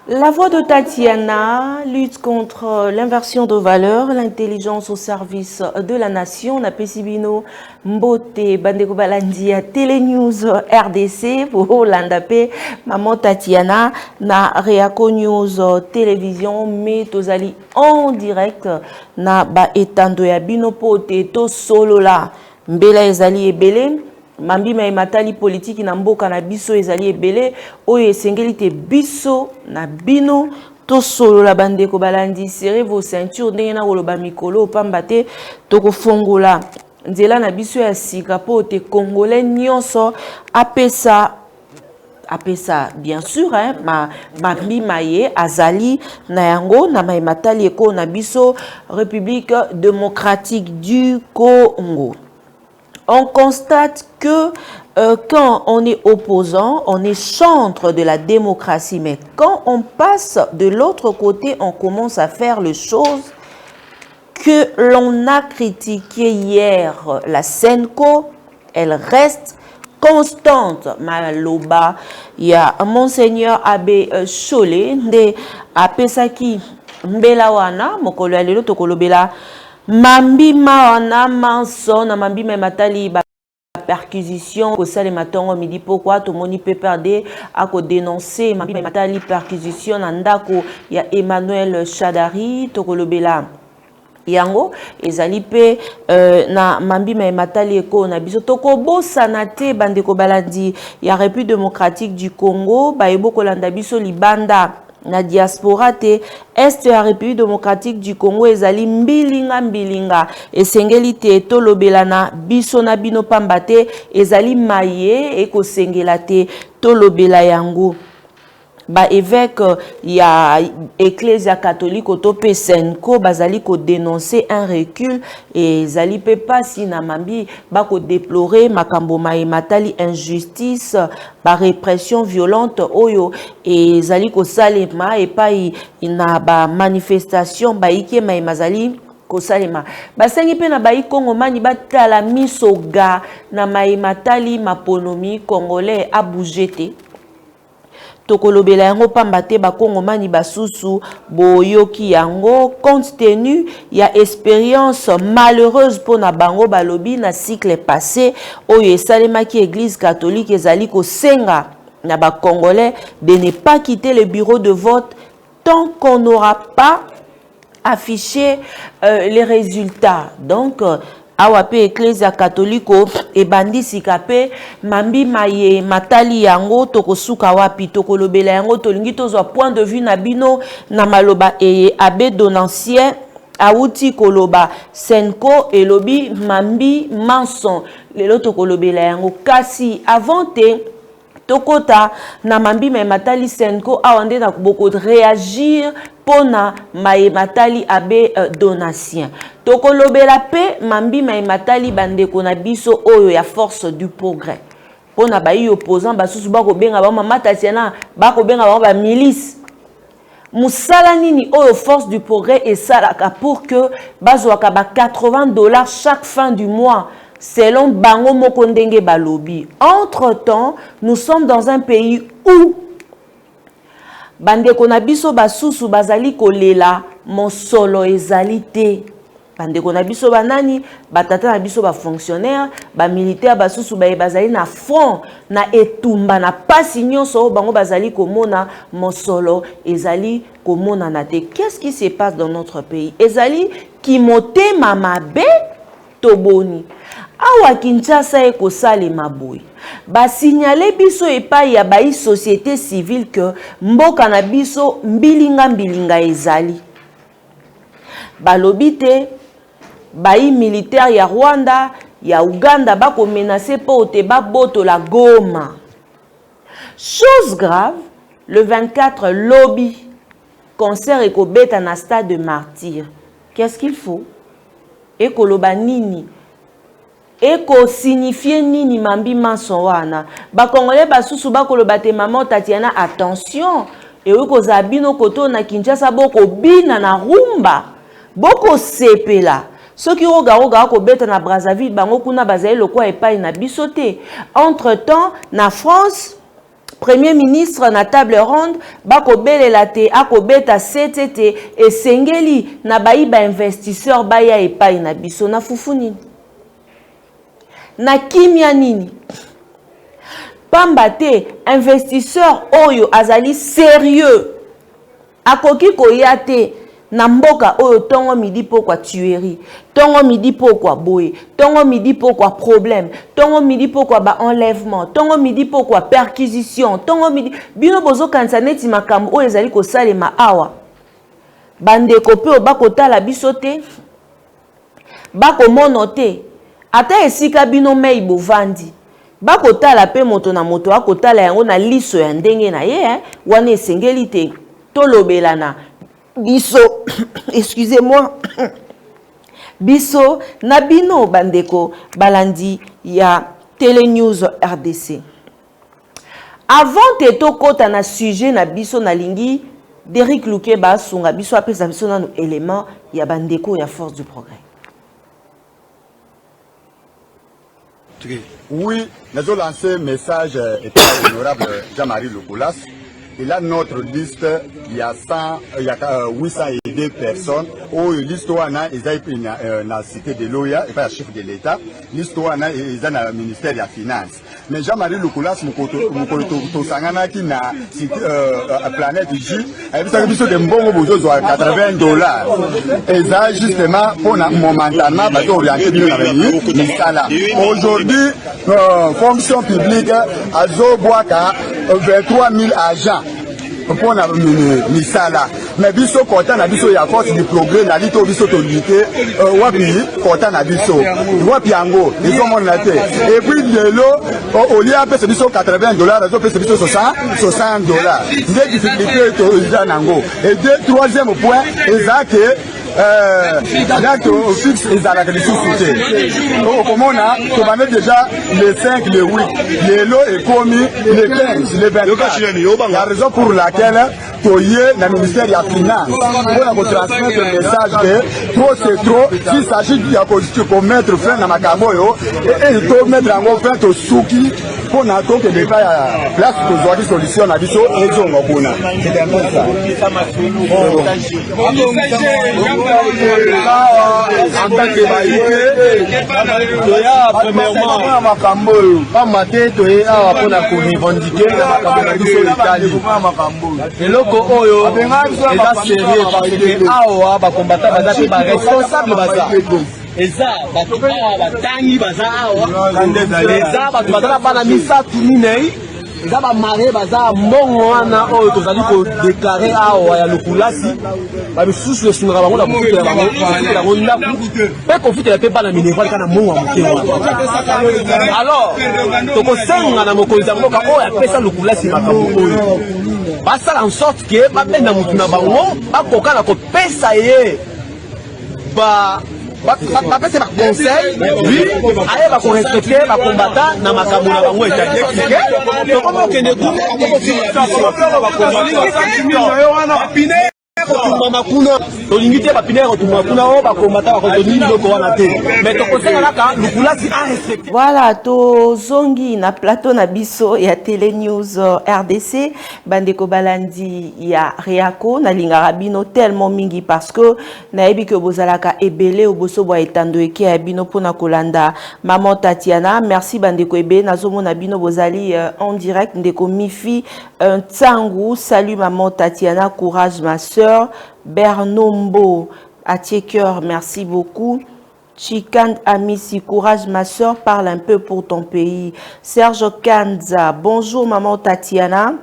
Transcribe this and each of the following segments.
La voix de Tatiana lutte contre l'inversion de valeurs, l'intelligence au service de la nation. Na Pesibino Mbote Bandeko Balandi à Télénews RDC pour Landapé. Maman Tatiana na Reaco News Télévision mais tozali en direct na ba etando ya bino pote to solo la mbela ezali ebele. Mambi matali politique na mboka na biso ezali ebele oyo esengeli te biso na bino to solo la bandeko balandi serrez vos ceintures ndenge na koloba mikolo pamba te toko fongola nzela na biso ya sika po te congolais nyonso apesa bien sûr mambi maye azali na yango na matali eko na biso République démocratique du Congo. On constate que quand on est opposant, on est chantre de la démocratie. Mais quand on passe de l'autre côté, on commence à faire les choses que l'on a critiquées hier. La Senko, elle reste constante. Maloba, il y a Monseigneur Abbé Cholé, de Apesaki Mbelawana, Mokolo Alelo Tokolobela. Mambi mawana manso na mambi matali ba perquisition ko sale matongo midi pourquoi to moni PPRD a ko dénoncer mambi matali perquisition na ndako ya Emmanuel Chadari to kolobela yango ezali pe na mambi matali eko na biso to ko bosana te bande ko baladi ya République démocratique du Congo ba ebo ko landa biso libanda na diaspora te est la République démocratique du Congo ezali mbilinga esengeli te tolobela na biso na bino pamba te ezali maye ekosengela te tolobela yango ba évêque ya Ecclésia catholique autope Senko bazali ko dénoncer un recul et zali pe pasi na mambi ba ko déplorer makambo matali injustice ba répression violente oyo et zali ko salema et pa ina ba manifestation ba ike mazali ko salema basengi pe na bayi Kongo mani batala misoga na matali maponomi congolais a bougé te tokolobela yango pamba te bakongomani basusu boyoki yango compte tenu ya expérience malheureuse pour na bango balobi na cycle passé oyo esalemaki église catholique ezali kosenga na bakongolais de ne pas quitter le bureau de vote tant qu'on n'aura pas affiché les résultats. Donc awape Ecclésia catholique e bandi sikape mambi maye matali yango tokosuka wapi tokolobela yango tolingi tozwa point de vue na bino na maloba eye abbé Donancien auti koloba Senko elobi mambi manson lelo tokolobela yango kasi avant te tokota na mambi matali Senko awande na boko réagir pona matali abbé Donatien tokolobela pe mambi matali bandeko na biso oyo ya force du progrès pona bayi opposant basusu bako benga ba mama Tatiana bako benga ba milice musala nini oyo force du progrès esalaka pour que bazwaka ba $80 chaque fin du mois selon bango moko ndenge balobi. Entre temps nous sommes dans un pays où bandeko na biso basusu bazali kolela mosolo ezali te bandeko na biso banani batata na biso ba fonctionnaire ba militaire basusu bazali na front na etumba na pasi nyonso bango bazali komona mosolo ezali komona na te. Qu'est-ce qui se passe dans notre pays? Ezali kimote mamabe toboni awa Kinshasa ekosale maboy ba signalé biso epai ya bayi société civile que mboka na biso mbilinga ezali balobi te bayi militaire ya Rwanda ya Uganda bako menacer po te baboto la Goma. Chose grave, le 24 lobby concert ekobeta na stade de Martyr. Qu'est-ce qu'il faut? Ekoloba nini? Eko signifie nini mambi manson wana bakongolais basusu bakoloba te maman Tatiana attention et eko zabino koto na Kinshasa boko bina na rumba boko sepela soki roga ko beta na Brazzaville bango kuna bazali lokwa epai na biso te. Entre temps na France Premier ministre na table ronde bako belela te akobeta CTT et sengeli na bayiba investisseur baya epai na biso na fufu nini na kimia nini pamba te investisseur oyo azali sérieux akoki koya te na mboka oyo tongo midi pokwa tuerie tongo midi pokwa boye tongo midi pokwa problème tongo midi pokwa ba enlèvement tongo midi pokwa perquisition tongo midi bino bozo kanisa neti makambo oyo ezali kosalema awa bandeko pe bakotala biso te bakomono te ata esika bino mei bovandi bakotala pe moto na moto akotala yango na liso ya ndenge na ye wana esengeli te tolobelana biso excusez-moi biso na bino bandeko balandi ya Télé News RDC avant te tokota na sujet na biso na lingi Derrick Lukeba sunga biso apesa biso na élément ya bandeko ya Force du Progrès. Oui, nous avons lancé un message à l'honorable Jean-Marie Lokoulas. Il a notre liste, il y a 802 personnes. Où l'histoire ils ont la cité de l'OIA, et pas le chef de l'État. L'histoire ils ont le ministère des Finances. Mais Jean-Marie Lokoulas, nous sangana qui na planète J, et puis ça veut dire que bon besoin de $80. Et ça justement pour momentanément parce qu'on orienté bien la aujourd'hui, fonction publique à Zoboaka 23 000 agents. Pour la misala mais biso content na biso ya force du progrès na lito biso to lutter wapi content na biso wapi yango ils ont mon laté et puis de l'eau au lieu de biso $80 ils ont payé biso $60 des difficultés to nango et troisième point exact que fixe les alakes de sous-soutien. Comme on a déjà le 5, le 8, le lot est commis le 15, le 24. La raison pour laquelle Toye, le ministère de la Finance, pour transmettre le message que trop c'est trop, s'il s'agit de mettre fin à Makamoyo, et il faut mettre en fin au Souki, pour n'attendre que des place pour voir des solutions à Bisso et Zongokuna. C'est un peu ça. En tant que premièrement, Makambo, pas maté, Toya, pour la revendiquer, et loko oyo, les a sérieux parce que Awa, va combattre, va responsable, eza batangi baza awa eza bato bazala bana misatu minei eza bamare baza mbongo wana oyo tozali kodeklare awa ya lokulasi bamisusu esungaka bango na kofutela bango ndaku mpe kofutela mpe bana minerval kana mbongo ya moke wana alors tokosenga na mokonzi ya mboka oyo apesa lokulasi makambo oyo basala en sorte ke babenda motu na bango bakoka na kopesa ye bapese baconseil lui aye bakorespecte bakombata na makambo na bango etatike tokoma okende kotumba kuna tolingi te bapine kotumba kuna o bakombata bakotoni biloko wana te mais tokosenga kaka lukulasi a respecte. Voilà, tozongi na plateau na biso ya Télé News RDC bandeko balandi ya Riako na lingara bino tellement mingi parce que nayebi ke bozalaka ebele oboso bwa etando eke ya bino pona kolanda maman Tatiana. Merci bandeko ebe nazomona bino bozali en direct ndeko Mifi Tsangu. Salut maman Tatiana, courage ma sœur. Bernombo Atieker, merci beaucoup. Chikand Amissi, courage ma soeur, parle un peu pour ton pays. Serge Kanza, bonjour maman Tatiana.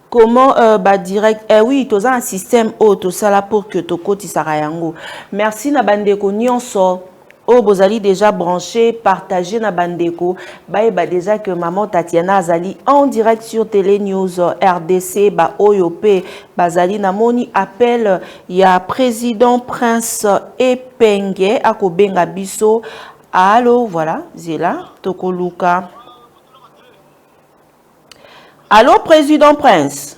Comment direct oui, tu as un système auto ça là pour que tu côté sarayango. Merci na bandeko nyonso. Oh, bozali déjà branché, partagé na bandeko. Ba déjà que maman Tatiana azali en direct sur Télé News RDC ba OYOP bazali na moni appel ya président Prince Epenge akobenga biso. Allô, voilà, zela tokoluka. Allô président Prince.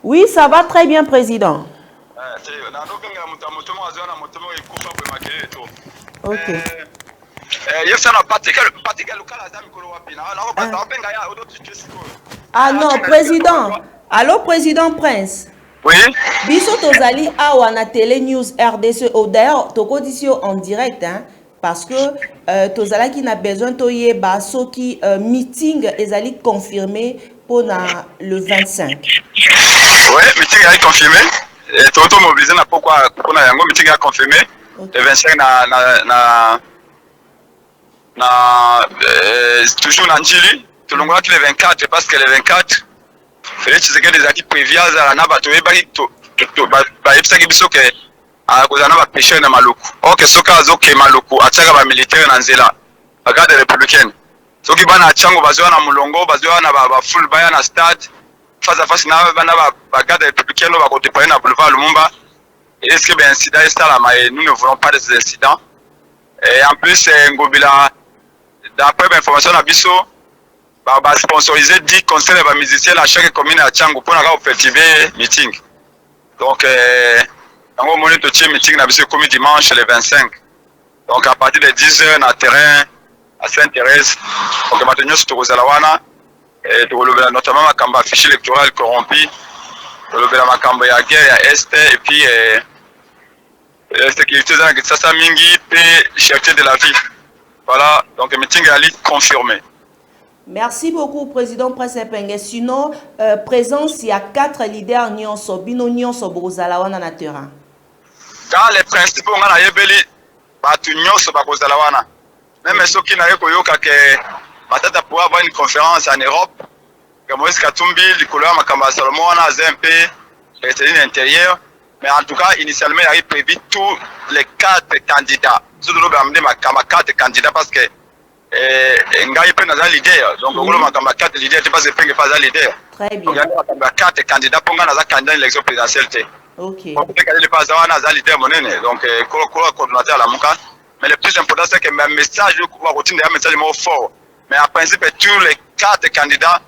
Oui, ça va très bien président. Ok. Ah non, président. Allô, président Prince. Oui. Biso tozali awa na Télé News RDC. D'ailleurs, tokondisio en direct, hein, parce que tozala qui n'a besoin toye baso qui meeting ezali confirmé pour le 25. Oui, meeting est confirmé. Toto mobilisé na pourquoi na yango meeting est confirmé. Okay. Le 25 toujours na Njili. Tulongola ki le 24 parce que le 24 Félix Tshisekedi ezali préviase na bato yebaki bayebisaki biso ke akozala na bapêcheur na maluku. Or ke soki azoke maluku atiaka bamilitaire na nzela bagarde républicaine. Soki bana atiango bazwa na mulongo bazwa na bafoule baya na stade face à face na bana bagarde républicaine oyo bakotepane na boulevard Lumumba. Est-ce que incident esalama et nous ne voulons pas de ces incidents. Et en plus Ngobila d'après l'information na biso ba sponsoriser 10 concerts de musiciens à chaque commune à Tchango pour avoir festiver meeting. Donc on va monter le meeting na biso comme dimanche le 25. Donc à partir de 10h na terrain à Sainte-Thérèse. Donc maintenant sur Tozalawana et notamment ma campagne fichier électoral corrompu. Le makambo ya guerre ya est et puis sécurité ça ça mingi et cherté de la vie. Voilà, donc le meeting est confirmé. Merci beaucoup, Président Prince Epenge. Sinon, présence, il y a 4 leaders nyonso, bino nyonso bozalawana na terrain. Dans les principes, on a yebeli batu nyonso bozalawana. Même ceux qui n'avaient pas yoka que matata pour avoir une conférence en Europe, comme Moïse Katumbi, Nicolas Makamba Salomon, ZMP, les intérieur. Mais en tout cas, initialement, il avait prévu tous les 4 candidats. Surtout, on a amené 4 candidats parce que ngai pe naza leader. Donc, on a 4 leaders, tu passes pas pas leader. Très bien. Donc, il y a 4 candidats pour naza candidat à l'élection présidentielle. Ok. On peut le pas naza leader monene. Donc, coordonnateur à la Mouka. Mais le plus important, c'est que mes messages, on va continuer un message fort. Mais en principe, tous les 4 candidats,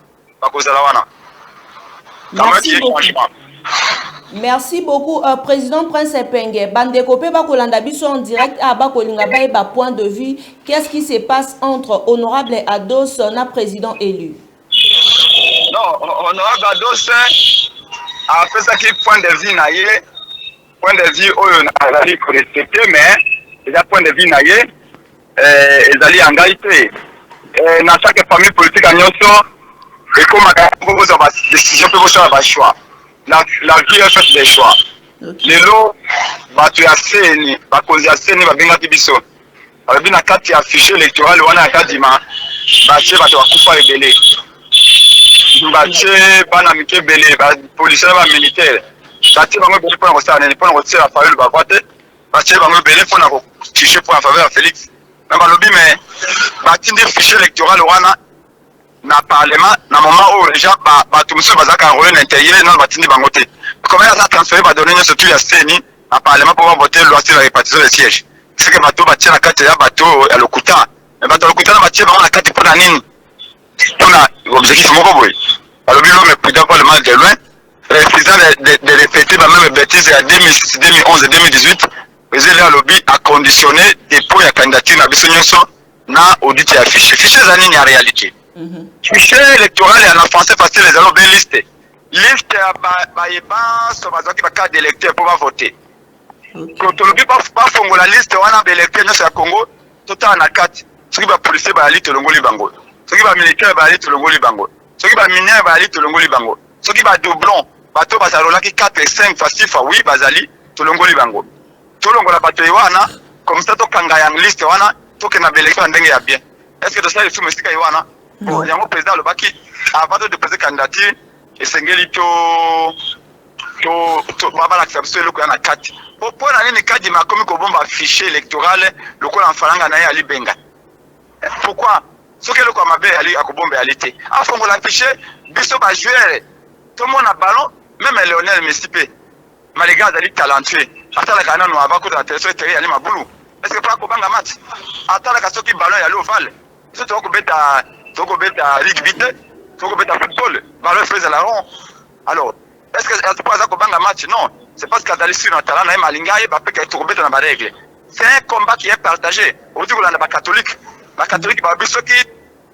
merci beaucoup. Merci beaucoup, Président Prince Epenge. Bandekopé Bakolanda biso en direct à Bakolinga Baeba point de vue. Qu'est-ce qui se passe entre Honorable Ados et président élu? Non, Honorable Ados a fait ça qui point de vue naïe. Point de vue où on a dit respecter, mais il y a point de vue naïe. Ils allaient engager. Dans chaque famille politique à Nyonso, et comme on propose des décisions, on peut faire un choix. La vie est faite des choix. Les lots, tu as séni, tu as séni, tu as biso. Alors, il y a 4 affichés électoraux, on a 4 dimanches. Tu as coupa rebellé. Tu as banamike belé, policiers militaires. Tu as belé pour la faveur de la voix. Tu as belé pour la fichier pour la faveur de Félix. Mais tu as fichier électoral, na parlement na moment où déjà batumso bazaka enrôler l'intérieur non batindi bangote comment ça transférer ba donner surtout ya CENI na parlement pour voter loi sur la répartition des sièges c'est que bato batia na carte ya bato ya lokuta mais bato lokuta na batia ba na carte pour na nini on a objectif moko boy alors bilo mais prudent pas le mal de loin refusant de répéter la même bêtise à 2006 2011 et 2018 président à lobby a conditionné dépôt ya candidature na biso nyonso na audit ya fichier za nini en réalité. Fichier électoral et en français facile les allons bien listés. Liste à sur ma carte d'électeur pour voter. Quand on ne peut pas faire la liste, on a des électeurs dans Congo, tout en a 4. Ceux qui va policier, va aller tout le monde bango. Ceux qui va militaire, va aller tout le monde bango. Ceux qui va mineur, va aller tout le monde bango. Ceux qui va doublon, bateau basarola qui 4 et 5 facile, oui, bazali, tout le monde bango. Tout le monde la bateau wana, comme ça, tout kanga yang liste wana, tout que na électeur en dengue bien. Est-ce que tout ça, il faut me dire wana? Bon, il y a un président le baki avant de déposer candidature et sengeli to baba l'accepter le kuna 4 pour na nini kadi makomi ko bomba fichier électoral le ko en faranga na ali benga pourquoi ce que le ko mabe ali akobombe alite afongo la fichier biso ba joueur tout le monde a ballon même Lionel Messi Maléga ali talentueux atala kana no abako da teleso tere ali mabulu est-ce que pas ko banga match atala ka soki ballon ya l'oval ce to ko beta Toko beta ligue vite, Toko beta football, valeur faisait la rond. Alors, est-ce que c'est pas ça qu'on banga match? Non, c'est parce qu'à d'aller sur notre talent, on a malinga et Bappé qui a Toko beta dans la règle. c'est un combat qui est partagé. Aujourd'hui, on a des catholiques. Les catholiques,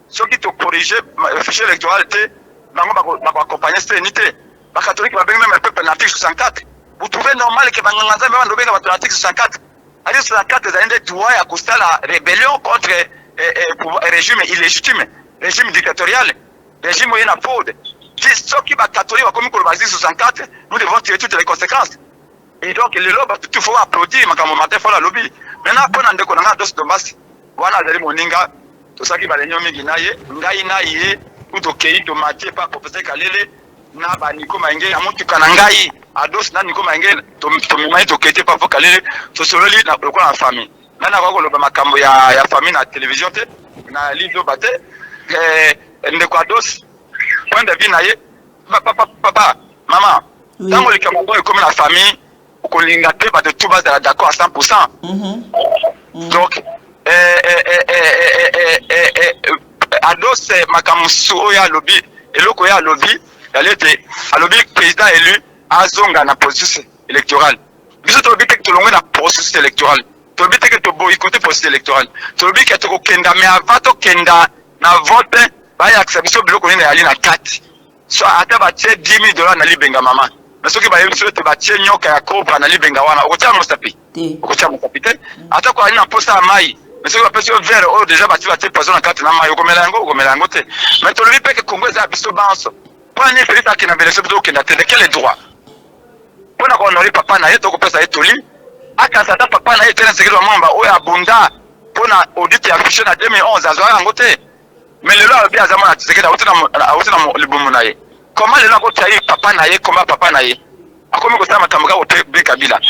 ceux qui te corrigent, le fichier électoral, ils vont accompagner cette unité. Les catholiques, ils vont même un peu pour l'article 64. Vous trouvez normal que l'article 64, l'article 64, ils ont des droits à cause de la rébellion contre le régime illégitime, le régime dictatorial, le régime où il y a une fraude. Ceux qui sont catholiques, comme le l'article 64, nous devons tirer toutes les conséquences. Et donc, le lobby, il faut applaudir, mais quand on fait la lobby. Maintenant, pour nous, on a deux stomas. Voilà, les moninga, tout ça qui va les nommer Guinaye, Ngaïnaïe, ou Tokei, Tomate, pas professeur Kalele, Naba, Nico Mange, Amotu Kanangaï, Ados, Nico Mange, Tomimai, Tokei, pas pour Kalele, tout ce qui est dans la famille. Maintenant, on va voir il y a famille dans la télévision, dans la ligne de bataille, Ndekwados, point de vue, papa, maman, dans le Cameroun, comme la famille, on va de tout bas d'accord à 100%. Donc, Ados Makamusu Oya Lobby, et l'autre Oya Lobby, il était à lobby président élu à Zonga na processus électoral. Vous êtes obligé que tu l'envoies dans le processus électoral. Tu es obligé que tu boycottes le processus électoral. Tu es obligé que tu kenda, mais avant de kenda, na vote, bah il y a acceptation de l'autre côté na 4. Soit à ta bâtie $10,000 na libenga maman. Mais ce qui va y avoir, c'est bâtie nyoka ya cobra na libenga wana. Au tiers mon sapi. Au tiers mon capitaine. À ta quoi il n'a pas ça à maille. Mais ce qui va passer au vert, oh déjà bâtie bâtie personne en 4 na maille. Au gomelango te. Mais tu le dis que Congo est abisso banso. Pas ni fait ça qui n'a pas laissé plutôt qu'il n'a pas quel droit. Pour na honorer papa na yeto ko pesa etoli. Aka sata papa na yeto na sekelo mamba o ya bunda. Pour na audit affiché na 2011 azwa ngote. Mais le loi bien azama na tsekela autina libumu na ye. Comment le loi ko tayi papa na ye comment papa na ye. Akomi ko sama kamuka o be kabila.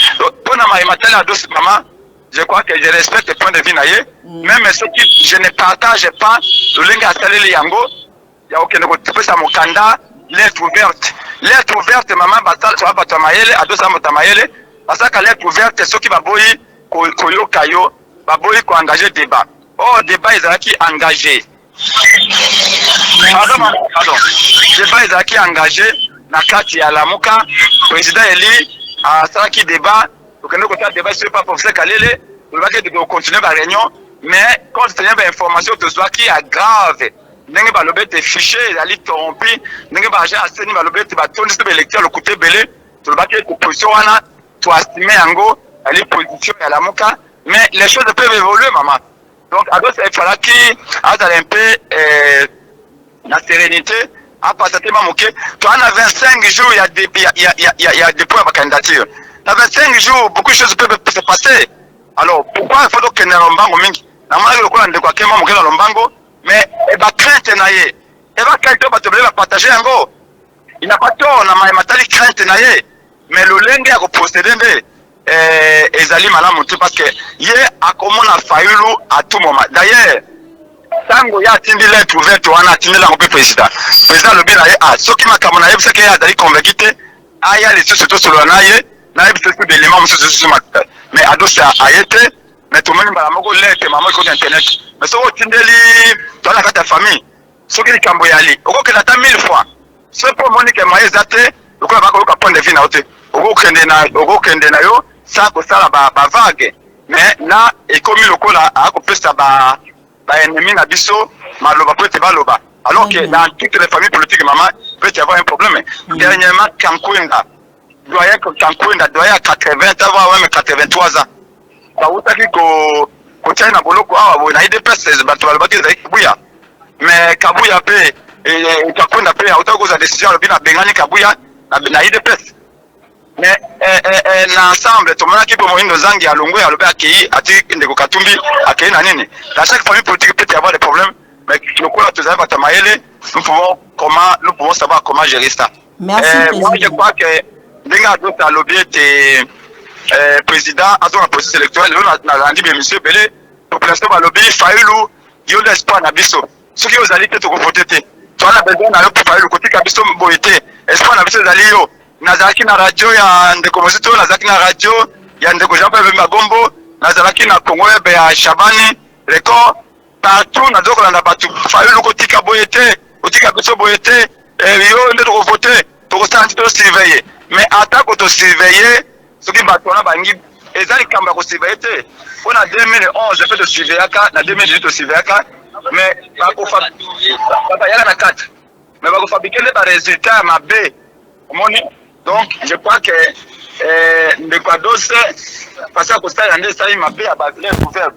Pour na ma matala dos maman, je crois que je respecte le point de vue na ye. Même ceux qui je ne partage pas le linga saleli yango. Ya okende ko tepesa mokanda. Lettre ouverte, maman, ça va pas maïle, à 200 maïle, parce que lettre ouverte, ceux qui va boyer, koyo kayo, va boyer ko engager débat. Oh, débat ils ont qui engagé. Pardon. Débat ils ont qui engagé, na kati ya lamuka, président Eli, à ça qui débat, donc nous côté débat sur pas professeur Kalele, on va que continuer la réunion, mais quand tu as une information de soit qui est grave. Ndenge balobe te fichier ali trompi ndenge ba agent aseni balobe te ba tondi te électeur le côté belé to le baké ko position wana to estimer yango ali position ya la moka mais les choses peuvent évoluer maman donc à il fallait qu'il a un peu la sérénité à passer tellement moqué tu en as 25 jours il y a des points à candidature dans 25 jours beaucoup de choses peuvent se passer alors pourquoi il faut que ne lombango mingi na mali le quoi ndeko akema mokela lombango mais et ba crainte na ye et ba crainte ba tobele ba partager yango il n'a pas tort na matali crainte na ye mais le lenge ya ko procéder nde ezali malamu te parce que ye akomona fayulu à tout moment d'ailleurs tango ya tindi lettre ouverte wana atindela ko président le bien na ye soki makambo na ye biseke ya dali convaincu te aya les tout solo na ye na ye biseke de l'élément monsieur mais adosa ayete mais tout le monde va moko lettre maman ko internet mais so tindeli dans la carte de famille ce qui est camboyali oko que ta 1000 fois ce pour monique maezate oko ba ko point de vue na ote oko kende na yo ça ko sala ba vague mais na et comme lokola a ko pesa ba ennemi na biso maloba peut ba loba alors que dans toutes les familles politiques maman peut y avoir un problème dernièrement Kankwenda doit 80 avant même 83 ans ça vous dit que kocha na boloko awa na IDPS bato balobaki ezali kabuya mais kabuya pe utakwenda pe utakoza décision lobi na bengani kabuya na IDPS mais na ensemble tomonaki po moindo zangi alongwe alobi akei ati ndeko katumbi akei na nini dans chaque famille politique peut y avoir des problèmes mais lokola tozali bata maele nous pouvons savoir comment gérer ça. Merci moi je crois que ndenge adote alobi ete président a son processus électoral na randi bien monsieur Belé pour l'instant balobi fayulu yo l'espoir na biso ce qui aux alliés te ko voter te tu as besoin na pour fayulu côté ka biso boité espoir na biso zali yo nazaki na radio ya ndeko mozito nazaki na radio ya ndeko Jean-Pierre Magombo nazaki na Congo ya Shabani record partout na zoko na batu fayulu côté ka boité côté ka biso boité yo ndeko ko voter to ko surveiller mais attaque to surveiller ce qui va tourner bangi ezali kamba ko surveiller on a 2011 je fais de surveiller na 2018 de surveiller mais ba ko fa ba yala na 4 mais ba ko fabriquer les résultats ma B donc je crois que le quadros parce que ça y a ça ma B a basé couvert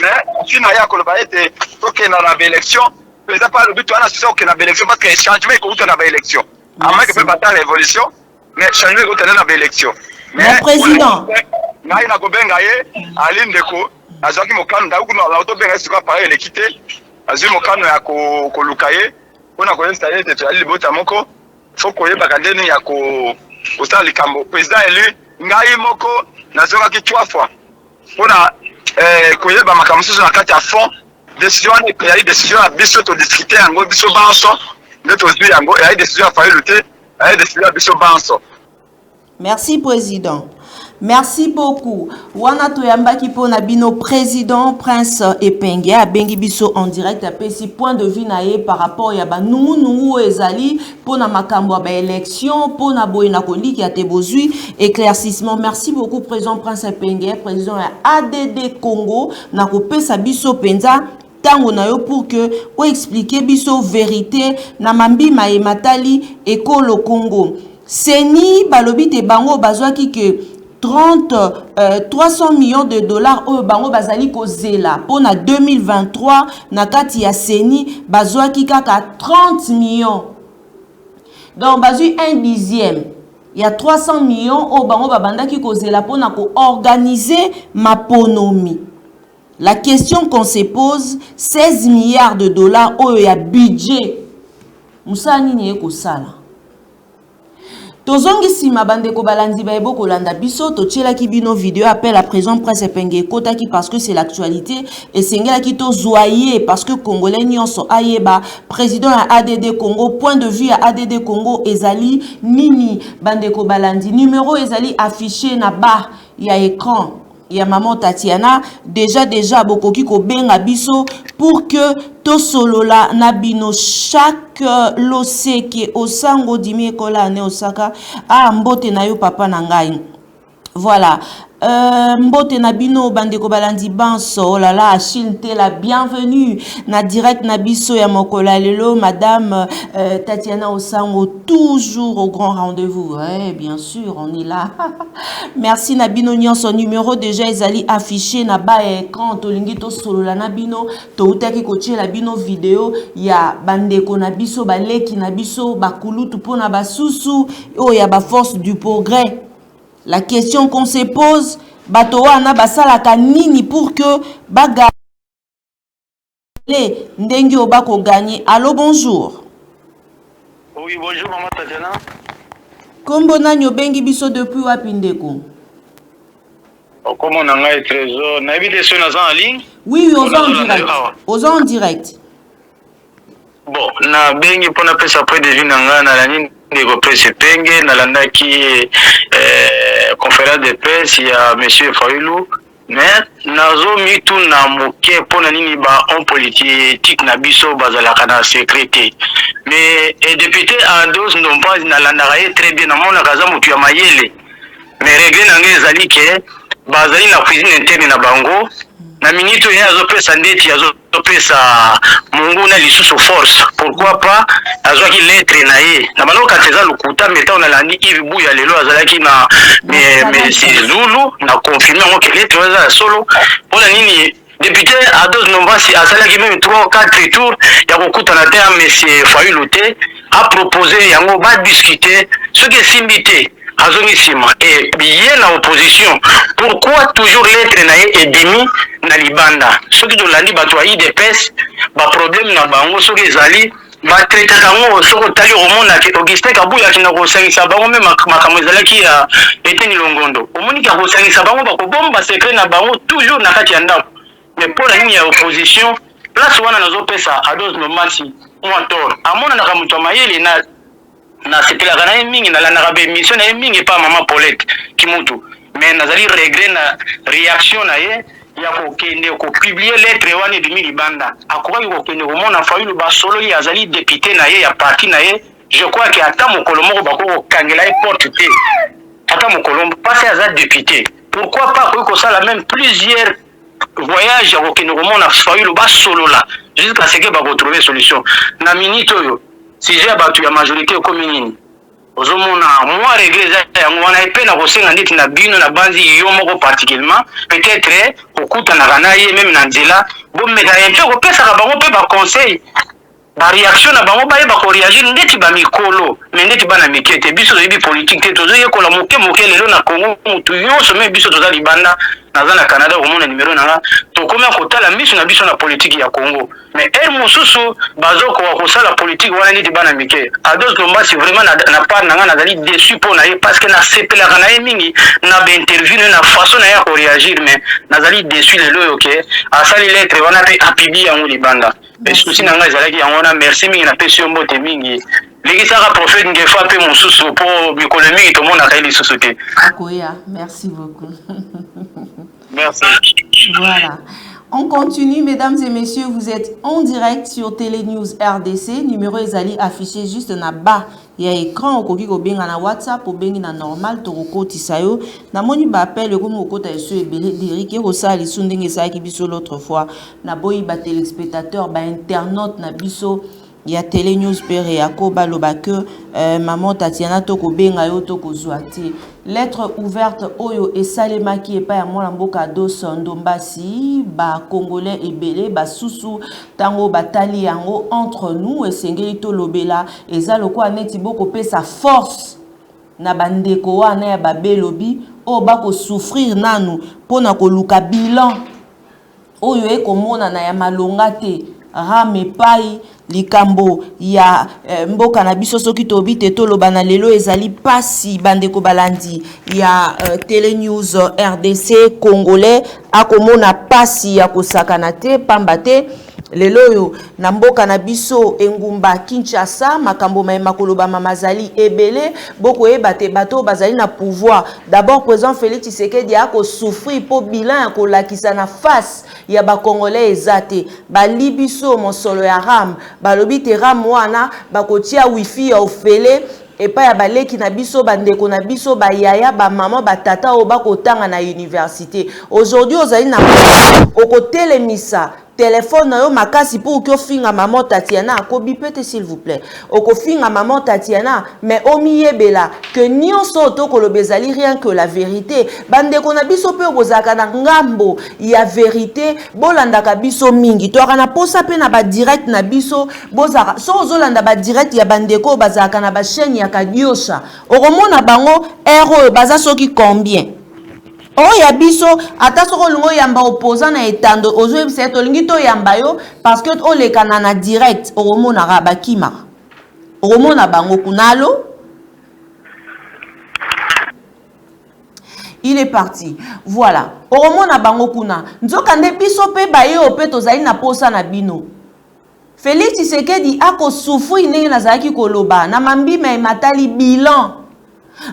mais si na ya ko ba été OK na élection peut-être pas le but on a c'est OK na élection parce que changement ko na élection à que peut pas la révolution mais changement ko na élection mais président na ina ko benga ye ali ndeko azaki mokano ndaku na auto benga siko pareil l'équité azui mokano ya ko lukaye ona ko installer te ali libota moko faut ko yeba kandeni ya ko osala likambo président élu ngai moko nazonga ki 3 fois ona ko yeba makambo susu na kati ya fond décision ya décision ya biso to discuter yango biso banso ndeto zui yango ya décision ya faille lutter ya décision ya biso banso. Merci président. Merci beaucoup. Wana toyambaki po na bino président Prince Epenge a bengi biso en direct a pesi point de vue na ye par rapport ya ba nungu ezali po na makambo ba élection po na boye na koliki ya te bozui éclaircissement. Merci beaucoup président Prince Epenge, président ya ADD Congo na ko pesa biso penza tango na yo pour que o expliquer biso vérité na mambi ma matali ekolo Congo. Seni balobi te bango bazwaki ke 300 millions de dollars au bango bazali kozela pour na 2023 na kati ya Seni bazwaki kaka 30 millions. Donc bazui 1/10. Il y a 300 millions au bango babandaki kozela pour na ko organiser maponomi. La question qu'on se pose, 16 milliards de dollars au ya budget. Musani ni ko sala. Tozongi sima bandeko balandi baebo kolanda biso to tchela ki bino vidéo appel à présent Prince Epenge kota ki parce que c'est l'actualité et sengela ki to zoyer parce que congolais nyonso ayeba président à ADD Congo point de vue à ADD Congo ezali nini bandeko balandi numéro ezali affiché na bas ya écran. Il y a maman Tatiana déjà bokoki ko benga biso pour que to solola nabino chaque lose qui osango dimi kola ne osaka a mbote na yo papa na ngai. Voilà. Mbote nabino bandeko balandi banso oh là là Achille la bienvenue na direct nabiso ya mokola lelo madame Tatiana Osango toujours au grand rendez-vous. Ouais, bien sûr, on est là. Merci nabino nyon son numéro déjà ezali affiché na ba écran to lingi to solo la nabino to utaki ko la bino vidéo ya bandeko nabiso baleki nabiso bakulutu pona basusu oh ya ba force du progrès. La question qu'on se pose, Batoa na basala kanini pour que baga ndengi obako gagner. Allô, bonjour. Oui, bonjour maman Tatiana. Kombo na nyobengi biso depuis wapindeko. Comment on a un trésor? On a vu des choses en ligne? Oui, aux en direct. Bon, na bengi pour na pesa après de vue na la ligne de Prince Epenge na landa qui conférence de presse il y a monsieur Failou mais nazo mitu na moke pona nini ba on politique na biso bazala kana secrétaire mais et député en dos non pas na landa très bien na mona kaza mutu ya mayele mais règle na ngeza like bazali na cuisine interne na bango na minito ya zo pesa ndeti ya zo pesa mungu na lisusu force pourquoi pas azwa ki lettre na ye na balo kateza lukuta meta on a landi ibu ya lelo azalaki na mais Zulu na confirmer ngo que lettre za solo pona nini député à dos nomba si azalaki même 3 ou 4 tours ya kokuta na terre monsieur Failou te a proposé yango ba discuter ce que simbité azongisima et bien la opposition pourquoi toujours l'être na et demi na libanda ce qui dolandi batwa IDPS ba problème na bango so ezali ba traiter kango so ko tali romona ke Augustin Kabuya kina ko sangisa bango même makambo ezalaki ya Eteni Longondo omoni ka ko sangisa bango ba ko bomba secret na bango toujours na kati ya ndako mais pour la ligne ya opposition place wana nazo pesa ados no masi moi tort amona na kamuto mayele na c'était la gana mingi na la narabe mission na mingi pa maman Paulette kimutu mais nazali regret na réaction na ye ya ko kende ko publier lettre wani de milibanda akoba ko kende ko mona Failou ba solo ya azali député na ye ya parti na ye je crois que ata mokolo moko bako kangela e porte te ata mokolo passé aza député pourquoi pas que ça la même plusieurs voyages au Kénoumon a fallu le bas solo là jusqu'à ce que va retrouver solution na minute yo si j'ai battu la majorité commune ozomona moi régler ça on a épé na kosenga nditi na bino na banzi yo moko particulièrement peut-être okuta na kanaye même na nzela bon mais un peu ko pesa ka bango pe ba conseil ba réaction na bango ba ko réagir ndeti ba mikolo mais ndeti bana mikete biso yebi politique te tozo yekola moke lelo na Congo mutu yo somé biso toza libanda na Canada au monde numéro na to komia kotala miso na biso na politique ya Congo mais mususu bazoko wa kosala politique wana ndeti bana mike ados nomba si vraiment na part na nga nazali déçu pour na parce que na sepela kana mingi na ba interview na façon na ya ko réagir mais nazali déçu lelo OK asali lettre wana pe apibi ya libanda et souci na nga ezalaki yango na merci mingi na pesi mbote mingi leki saka prophète ngefa pe mususu po mikolo mingi to mona kaili société Akoya, merci beaucoup. merci. Voilà. On continue, mesdames et messieurs, vous êtes en direct sur Télénews RDC. Numéro ezali affiché juste na bas. Il y a écran au ko benga na WhatsApp au bengi na normal to ko tisayo. Na moni ba appel ko mo ko ta so ebele Derrick ko sa li sundenge sa ki biso l'autre fois. Na boyi ba téléspectateur ba internaute na biso. Il y a Télénews Pere Yakoba Lobake, maman Tatiana Toko Benga yo Toko Zouati. Lettre ouverte Oyo et Salema qui est pas à moi l'amboka dos Ndombasi, ba Congolais et Belé, ba Susu, Tango Batali Yango entre nous et Sengelito Lobela, et Zaloko Aneti Boko pe sa force. Na bandeko wana ya babelobi, o bako souffrir nanu, pona ko luka bilan. Oyo e komona na ya malongate, rame pai. Likambo ya mboka na biso soki tobi te toloba na lelo ezali pasi bandeko balandi ya Télénews RDC congolais akomona pasi ya kosakana te pamba te lelo yo na mboka na biso engumba Kinshasa makambo mayema koloba mamazali ebele boko ebate bato bazali na pouvoir d'abord président Félix Tshisekedi a ko souffrir po bilan ko lakisa na face ya ba congolais ezate ba libiso mosolo ya ram balobi te ram wana bakotia wifi ya ofele epa ya baleki na biso bandeko na biso ba yaya ba maman ba tata o bakotanga na université aujourd'hui ozali na okotelemisa téléphone na yo makasi pour que finga maman Tatiana ko bipete s'il vous plaît oko finga maman Tatiana mais omiyebela que nyonso to ko lobezali rien que la vérité bandeko na biso pe bozaka na ngambo ya vérité bolandaka biso mingi to kana posa pe na ba direct na biso bozaka so ozolanda ba direct ya bandeko bazaka na ba chaîne ya kadiosha okomona bango ero baza soki combien oh ya biso ata soko lungo yamba opposant na etando ozo ebisa to lingi to yamba yo parce que o le kanana direct oromona rabakima oromona bango kunalo il est parti voilà oromona bango kuna nzoka nde biso pe baye ope tozali na posa na bino Félix Tshisekedi ako souffrir ndenge nazalaki koloba na mambima ematali bilan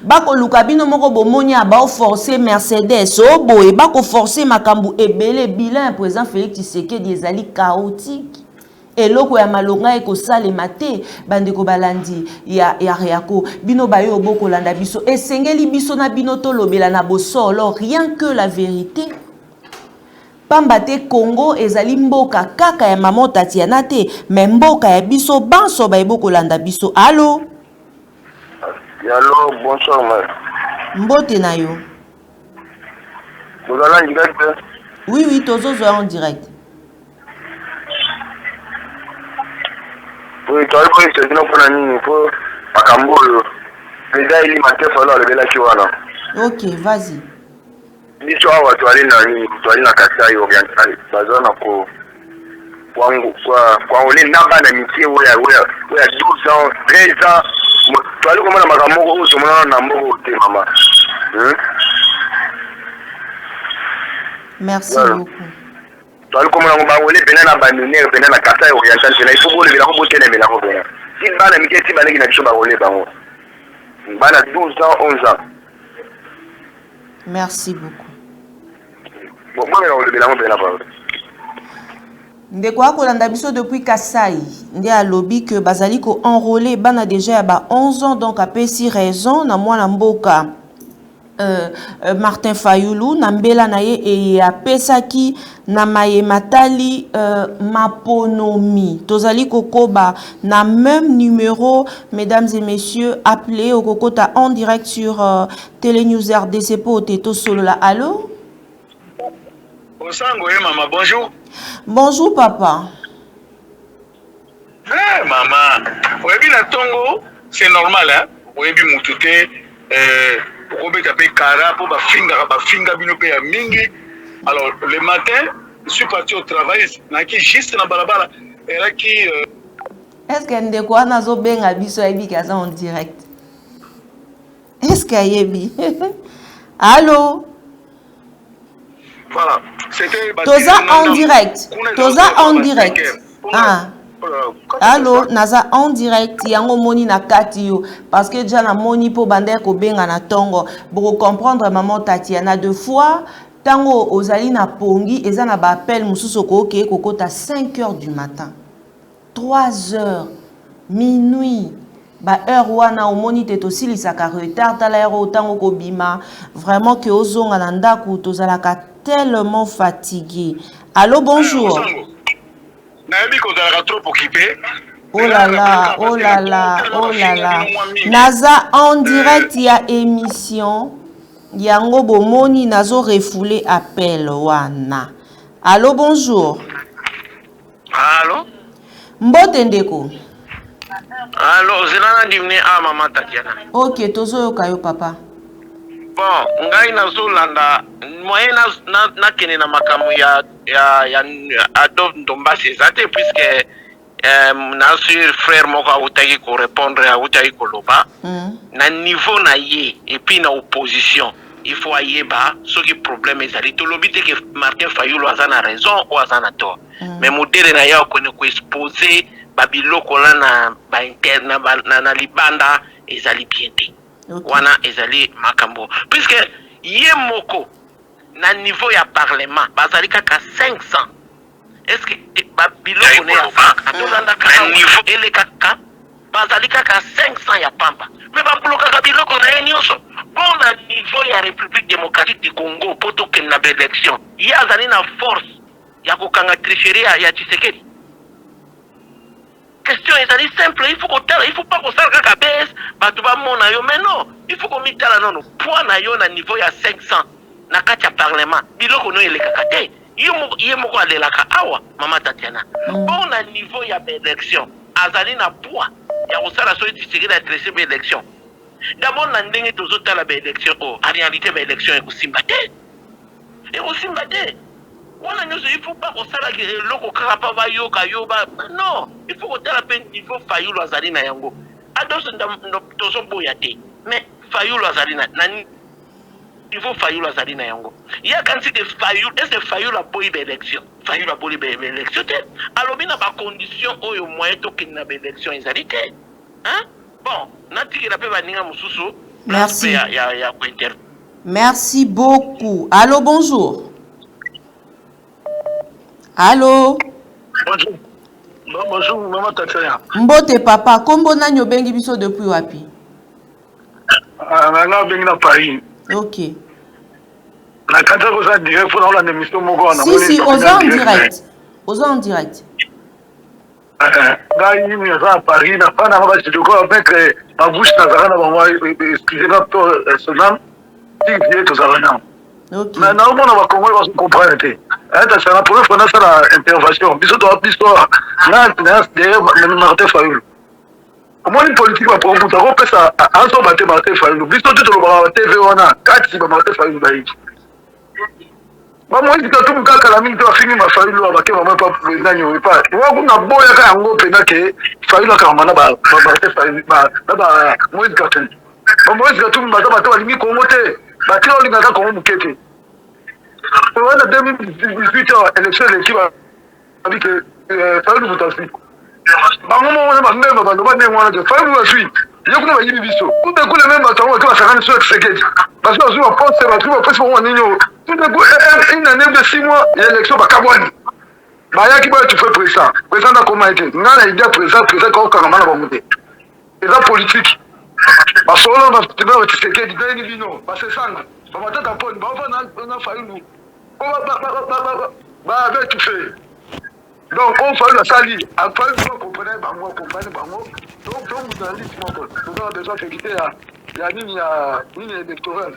bako lukabino moko bomonia ba forcer Mercedes o boye bako forcer makambu ebele bilan président Félix Tshisekedi ezali chaotique eloko ya malonga eko salema te bandeko balandi ya reako bino bayo boko landa biso esengeli biso na bino to lobela na bosolo rien que la vérité pamba te Congo ezali mboka kaka ya maman Tatiana te mais mboka ya biso banso ba boko landa biso allo. Allô, bonsoir, Mbote na yo. Vous allez en direct? Oui, oui, tozo zo en direct. Oui, tu as vu que c'est pour la nuit, pour Makambo, les gars, ils m'ont fait le bel chiwana. Ok, vas-y. L'histoire, tu vas aller dans la Kassai orientale, bazana pour on est naba na mitié, ouais, 12 ans, 13 ans. Tu vas aller comme la Makambo, tu vas aller dans Nambo, maman. Merci beaucoup. Tu vas aller comme la Makambo, tu vas abandonné, tu vas la Kassai orientale, il faut que les gens votent les mélanges. Si tu vas la mitié, tu vas aller dans la Choba, tu vas aller 12 ans, 11 ans. Merci beaucoup. Bon, moi, je vais aller dans la Ndeko akolanda biso depuis Kasai ndi alobi que bazali ko enrôler bana déjà ba 11 ans donc apesi raison na mwana mboka Martin Fayulu nambela naye e ya pesaki na maye matali maponomi tozali kokoba na même numéro. Mesdames et messieurs, appelez au kokota en direct sur Télénews RDC pour Teto Solola. Allô? Osango, maman, bonjour. Bonjour papa. Eh maman, oyebi na tongo, c'est normal hein. Oyebi mutute pourquoi taper cara pour bafinga bino pe ya mingi. Alors le matin, je suis parti au travail, naki juste na balabala era ki Est-ce que ndeko ana zo benga biso yebi kaza en direct? Est-ce que yebi? Allô? Voilà, c'était Toza en direct. Toza en direct. Ah. Allô, naza en direct yango moni na kati yo parce que déjà na moni po bander ko benga na tongo pour comprendre maman Tatiana deux fois tango ozali na pongi eza na ba appel mususu ko ke kokota 5h du matin 3h minuit ba heure wana omoni te tosilisaka retard tala ero tango ko bima vraiment que ozonga na ndaku tozalaka tellement fatigué. Allô, bonjour. Oh là là, oh là là, oh là là. Naza en direct ya émission. Yango bomoni nazo refoulé appel wana. Allô, bonjour. Allô? Mbote ndeko. Allô, zinana dimne a maman Tatiana. Ok, tozo yoka yo papa. Bon, ngai nazolanda moyen na kene na makamu ya Adolphe Ndombasi ezate puisque na sur frère moko autaki ko répondre autaki ko loba na niveau na ye et puis na opposition il faut ayeba ce qui problème ezali to lobi te que Martin Fayulu azana raison ou azana tort mais modèle na ya ko ne ko exposer babiloko la na ba interne na libanda ezali bien te. Wana ezali makambo puisque ye moko na niveau ya parlement bazali kaka 500 est-ce que babiloko ne ya atolanda kaka niveau ele kaka bazali kaka 500 ya pamba mais babloka kaka biloko na ye nyonso bon na niveau ya République démocratique du Congo poto ke na élection ye azali na force ya kokanga tricherie ya Tshisekedi. Question est simple, il faut pas qu'on s'arrête à baisse, mais non, il faut qu'on mette là non, point na yo na niveau ya 500 na kati ya parlement, biloko no ele kakate, yemo aller la ka awa maman Tatiana. Bon na niveau ya élection, azali na poids, ya osala so iti la tresser élection. D'abord na ndenge tozota la élection, en réalité ba élection e kusimbate. Et kusimbate. Il faut pas qu'on s'arrête non, il faut qu'on t'appelle niveau Fayulu azali na yango. Adolphe tozo boyate. Mais Fayulu azali na niveau Fayulu azali na yango. Il y a quand c'est que Fayulu, est-ce que Fayulu a boyi élection? Fayulu a boyi élection. Alors bien ba condition oyo moyen to que na élection ezali te. Hein? Bon, natiki la pe baninga mususu. Merci. Ya ko inter. Merci beaucoup. Allô, bonjour. Allô? Bonjour. Bonjour, maman Tatiana. Mbote papa, kombo na nyobengi biso depuis wapi? Na bengi na Paris. Ok. Na kanta ko sa direct pour la émission moko na. Si, oza en direct. Oza en direct. Là, il y a à Paris, na pas na ba studio ko avec ma bouche na zana ba moi excusez-moi pour ce nom. Si vieux to zana. Ok. Mais na on va comprendre comprendre te. C'est la première fois que nous avons intervention. Nous avons Martin Fayulu. Comment une politique va prendre pour ça? Ça a un Martin Fayulu. Nous avons TV, on a 4 Martin Fayulu. Moi, je dis que tout le cas, la mine doit finir ma Fayulu avec moi, pas président. Il pas. Moi, on a beau y avoir un gros pénal que Fayulu a quand même Martin Fayulu. Moi, je dis que moi, je dis que tout le monde va limiter comment t'es. Bâti on lui a comment mouquer. On a 2018 élection de l'équipe avec Fayulu Moutassi. Bango on a même abandonné moi de Fayulu la suite. Je connais pas Yibiso. Tout d'un coup les mêmes attendent que ça rende sur Tshisekedi. Parce que on pense c'est pas parce qu'on est nino. Tout d'un coup une année de 6 mois l'élection ba Kabwani. Ba yaki ba tu fais président. Président a comment été. Ngana idée président quand on a monté. C'est la politique. basolo batema batisekedi ndenge bino basesanga bamatata poni bavana Fayulu babetufe donc on Fayulu asali Fayulu comprendre bango donc journaliste moko toza besoin félicité ya nini électoral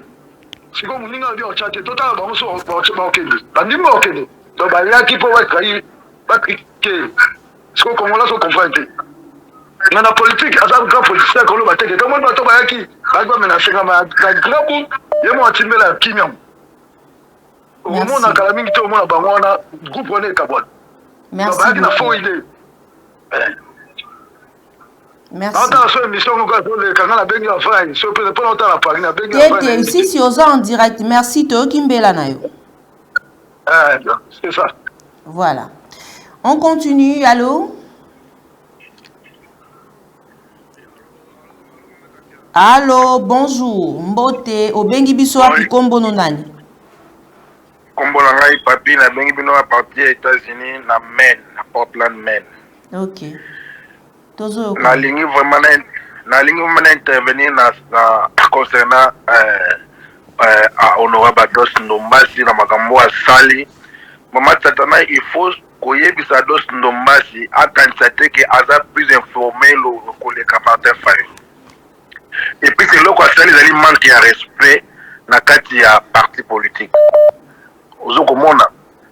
siko muninga ndio chate totala bango so bakende bandimi bakende donc bayaki po bakrike siko kongola so comprendre na politique aza grand politicien ko lo bateke donc bato bayaki bagwa menacer ma grabu yemo atimbela kimia omona kala mingi to omona bango wana groupe wana ekabwana merci bayaki na fond idée merci ata so émission ko ko le kanga bengi la fin so peut pas ota la pagina bengi la fin si oza en direct merci to kimbela na yo c'est ça voilà on continue allô. Allô, bonjour. Mbote, obengi biso api kombo no nani? Kombo na ngai papi na bengi bino a partir États-Unis na Maine, na Portland, Maine. OK. Tozo. Na lingi vraiment intervenir na concernant honorable Dos Ndombasi na makambo asali. Mama Satana il faut koyebisa Dos Ndombasi akanisa te ke aza plus informé le koleka Martin Fayulu. Et puis c'est là qu'on a les manque de respect na kati ya parti politique. Ozo komona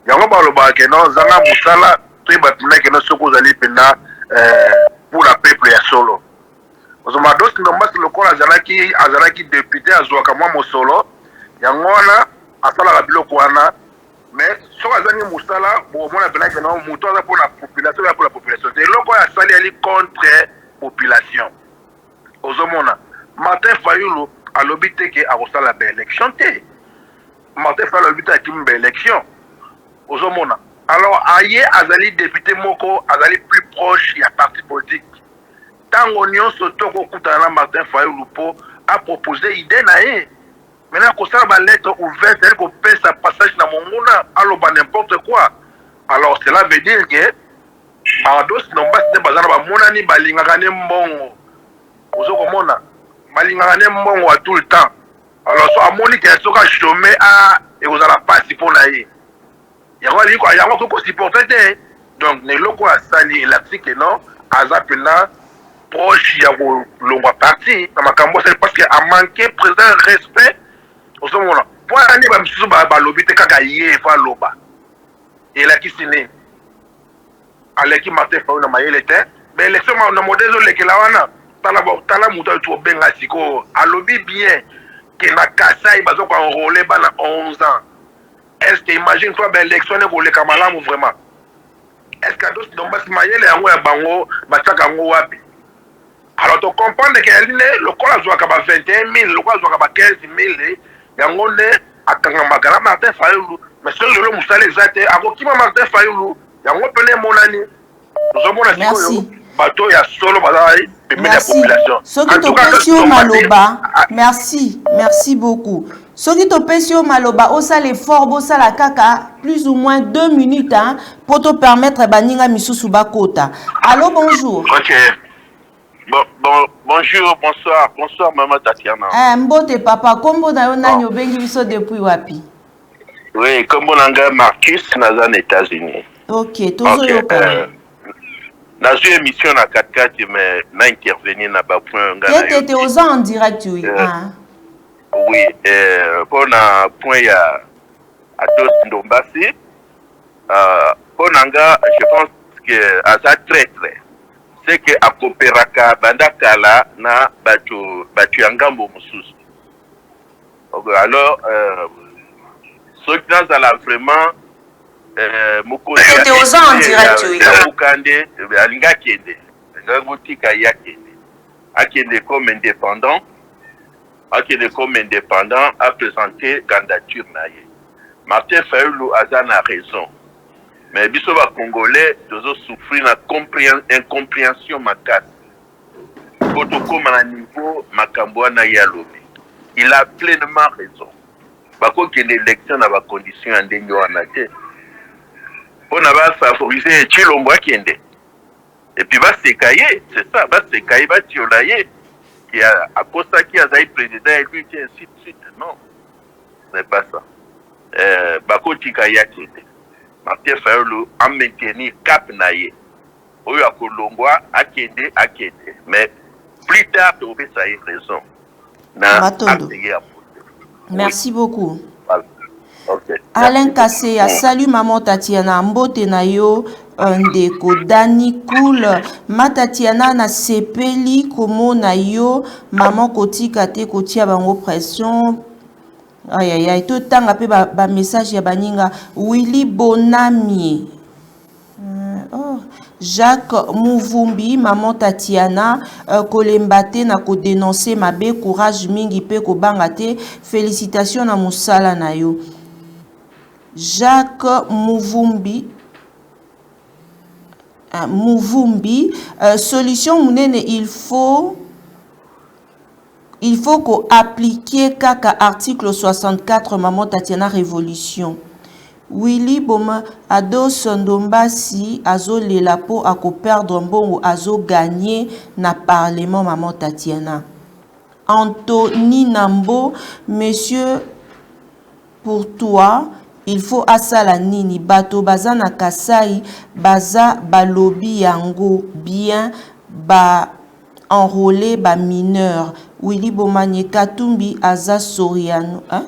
yango baloba ke non zanga musala to batina ke no soko zali pena pour la peuple ya solo. Ozo mados Ndombasi lokola azalaki député azwaka mwa mosolo yango wana asala la biloko wana mais soko azangi musala bo mona pena ke non muto za pour la population c'est loko ya sali ali contre population. Ozo mona Martin Fayulu a l'obité que a reçu la belle élection. Martin Fayulu a l'obité à une belle élection. Ozomona. Alors, aïe, Azali député Moko, Azali plus proche, il y a parti politique. Tant qu'on y a ce tour au Koutana, Martin Fayulu a proposé idée naïe. Maintenant, qu'on s'en va lettre ouverte, c'est-à-dire qu'on paie sa passage dans mon monde, alors n'importe quoi. Alors, cela veut dire que Marados Ndombasi ne bazana ba monani balingakane mbongo. Ozomona. Malingane mbongo à tout le temps. Alors so amoni ke soka chômé a et vous allez pas si pour naïe. Yango ko supporter te. Donc ne loko a sali elastique non azapena proche ya longwa parti na makambo c'est parce que a manqué président respect au somona. Pour ani ba msusu ba lobi te kaka yé fa loba. Et la kisine aleki Martin Fayulu na mayele te. Mais l'élection na modèle le la wana tala muta tu benga siko alobi bien que na Kasai bazo ko enrôler bana 11 ans. Est-ce que imagine toi ben élection ne ko le kamalamu vraiment? Est-ce que Dos Ndombasi mayele yango ya bango bataka ngo wapi? Alors tu comprends que elle le kola zo ka ba 21000 le kola zo ka ba 15000 yango ne atanga magana Martin Fayulu mais sur le musale exact akokima Martin Fayulu yango pele monani. Nous mona siko bateau ya solo bazai la population. Soki to pesio maloba. Merci beaucoup. Soki to pesio maloba osa l'effort bosa la kaka plus ou moins 2 minutes hein, pour te permettre baninga misusu bakota. Allô, bonjour. OK. Bonjour, bonsoir maman Tatiana. Mbote papa kombo na yo nani obengi biso depuis wapi? Oui, kombo nanga Marcus naza aux États-Unis. OK, tozo yoka. Dans une émission à 4-4, mais n'a intervenu na ba point ngana. Tu étais aux en direct oui. Oui, pour un point ya à Dos Ndombasi. Pour nanga, je pense que à ça très c'est que à Koperaka bandakala na batu angambo mususu. Alors ce qui nous a vraiment c'était aux en direct oui. Mukande alinga kende ngabutika yakende akende comme indépendant a présenté candidature naye. Martin Fayulu a raison mais biso ba congolais dozo souffrir na incompréhension makasi kotokoma na niveau makambo na yalobi. Il a pleinement raison bako kende élection na ba conditions ndenge wana te. On va favoriser Chilombo Kende. Et puis va s'écailler, c'est ça, va s'écailler, va tiolayer. à cause de qui a président et lui qui ainsi de suite. Non, ce n'est pas ça. Bakotika yakete. Martin Fayulu a maintenu cap naïe. Oyo akolongwa akende. Mais plus tard, tu aurais ça raison. Matondo. Merci beaucoup. Voilà. Okay. Alain Kasseya, salut maman Tatiana, mbote na yo ndeko Dani Cool, ma Tatiana na sepeli komo na yo, maman kotika te kotia bango pression. Aïe, tout tanga pe ba message ya baninga, Willy Bonami. Jacques Mouvumbi, maman Tatiana, kolembate na ko dénoncer mabe, courage mingi pe ko bangate, félicitations na musala na yo. Jacques Mouvumbi, solution munene, il faut qu'on applique kaka article 64 maman Tatiana révolution. Willy Boma Ados Ndombasi azo lela po ako perdre mbongo azo gagner na parlement maman Tatiana. Anthony Nambo, monsieur, pour toi il faut asala nini bato baza na Kasai baza balobi yango bien ba enrôler ba mineur. Willy Bomanye Katumbi aza Soriano, hein?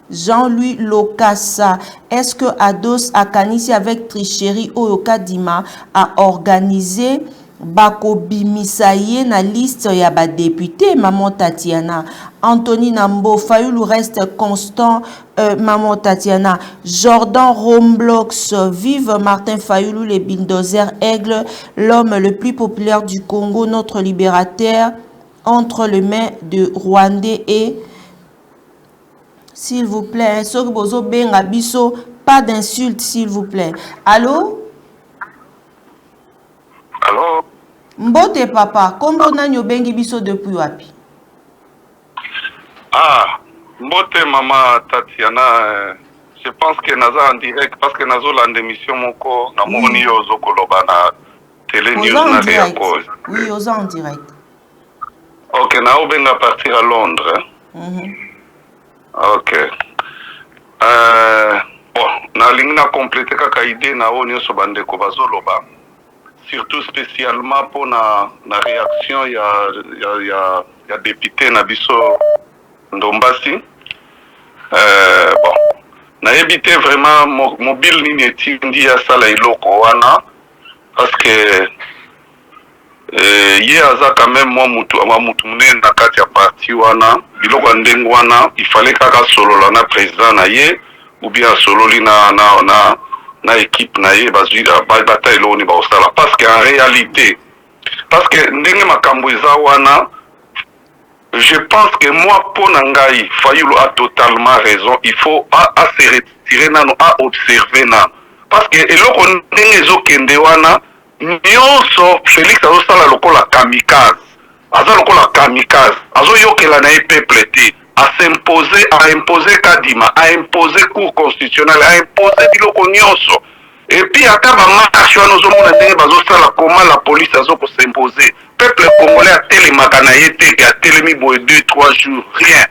Jean-Louis Lokassa, est-ce que Ados a canissé avec tricherie Oyoka Dima a organisé Bako Bimisaye na liste ya ba député maman Tatiana? Anthony Nambo, Fayulu reste constant maman Tatiana. Jordan Romblox, vive Martin Fayulu, les bulldozers Aigle, l'homme le plus populaire du Congo, notre libérateur entre les mains de Rwandais et s'il vous plaît, pas d'insulte, s'il vous plaît. Allô? Allô? Mbote papa, kombo nanyo bengi biso depuis wapi? Ah, mbote maman Tatiana, je pense que naza en direct parce que nazo la émission moko na moni yo zokoloba na télé news na rien cause. Oui, aux en direct. OK, na obenga partir à Londres. OK. Bon, na lingna compléter kaka idée na onyo so bandeko bazoloba. Surtout spécialement pour na réaction ya député na biso Ndombasi. Bon, na évité vraiment mobile nini etindi ya sala iloko wana parce que ye aza quand même moi mutu munene na kati ya parti wana biloko ndengo wana il fallait kaka solola na président na ye ou bien sololi na équipe na ye bazwi bataille lo ni ba osala parce que en réalité parce que ndenge makambo eza wana je pense que moi pour nangai Fayulu a totalement raison, il faut à se retirer nano à observer na parce que eloko ndenge ezokende wana nyonso Félix azosala lokola kamikaze aza lokola kamikaze azoyokela na peuple te à imposer Kadima, à imposer cour constitutionnelle, à imposer biloko nyonso. Et puis ata ba marche wana ozomona ndenge bazosala comment la police azoko s'imposer. Peuple congolais a telemaka na ye te a telemi boye 2-3 jours rien.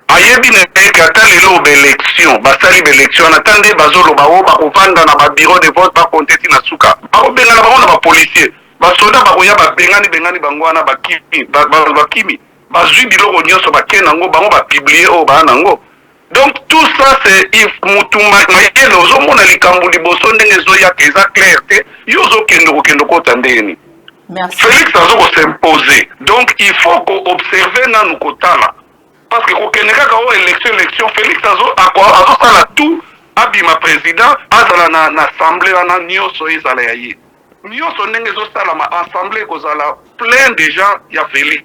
Ayebi na ke ata lelo élection, basali élection atande bazoloba o ba kovanda na ba bureau de vote ba konteti na suka. Ba obenga na ba na policier. Ba soda ba koya ba bengani bango wana ba kimi. Bazui biloko nyonso bakena ngo bango ba publier o ba nango. Donc tout ça c'est if mutuma mayele ozomona likambo liboso ndenge zoya keza clair te yozo kendo kota ndeni. Merci. Félix azoko s'imposer. Donc il faut qu'on observe na nukotala. Parce que kokeneka ka o élection Félix azo sala tout abima président azala na assemblée na nyonso ezala ya ye. Nyonso ndenge zo sala ma assemblée kozala plein de gens ya Félix.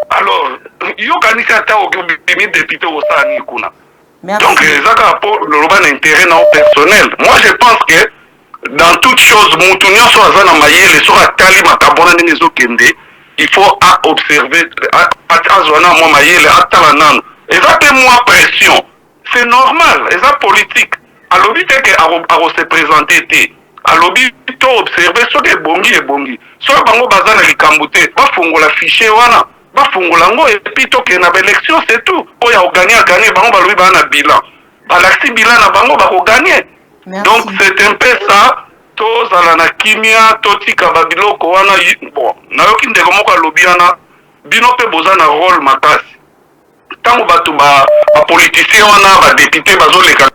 Alors yo kanisa ta o bimi député au sani kuna. Merci. Donc ezaka pour le roban intérêt non personnel. Moi je pense que dans toute chose mutu nyonso azana mayele so atali makabona ndenge zo kende. Il faut observer, azwana mo mayele atala nanu. Eza pe moi pression. C'est normal, eza politique. Alors vite que aro se présenter te. alobi to observer soki ebongi soki bango baza na likambo te bafungola fichier wana bafungola ngo epi tokende na baélection c'est tout oyo aganye bango balobi baa na bilan balakisi bilan na bango bakoganye. Donc c'est un peu ça tozala na kimia totika babiloko wana. Bon nayoki ndeko moko alobi wana bino mpe boza na rôle makasi ntango bato bapoliticien wana badepute bazoleka.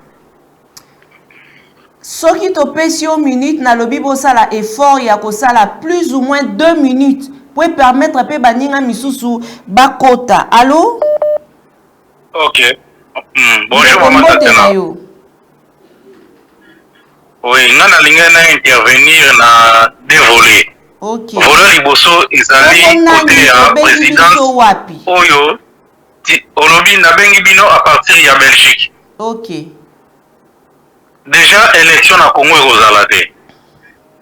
Soki topesi yo minute na lobi bosala effort ya kosala plus ou moins 2 minutes pour permettre pe baninga misusu bakota. Allô? Ok. Bonjour maman Tatiana. Oui, nana linga na intervenir na deux volets. Ok. Volet liboso ezali côté ya présidence oyo olobi na bengi bino à partir ya Belgique. Ok. Déjà élection na Congo ekozala te.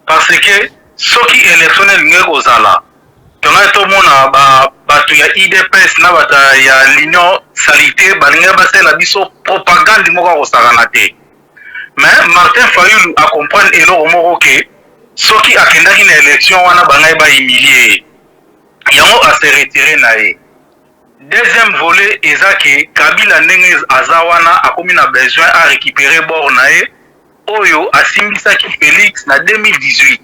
Parce que soki élection elingi ekozala tonga tomona bato ya IDPS na bato ya l'union salité balingi basala biso propagande moko akosakana te. Mais Martin Fayulu a comprendre eloko moko ke soki akendaki na élection wana bangai bahimilie yango ase retiré na ye. Deuxième volet eza ke Kabila ndenge aza wana akomi na besoin à récupérer bord na ye oyo asimbisaki Félix na 2018.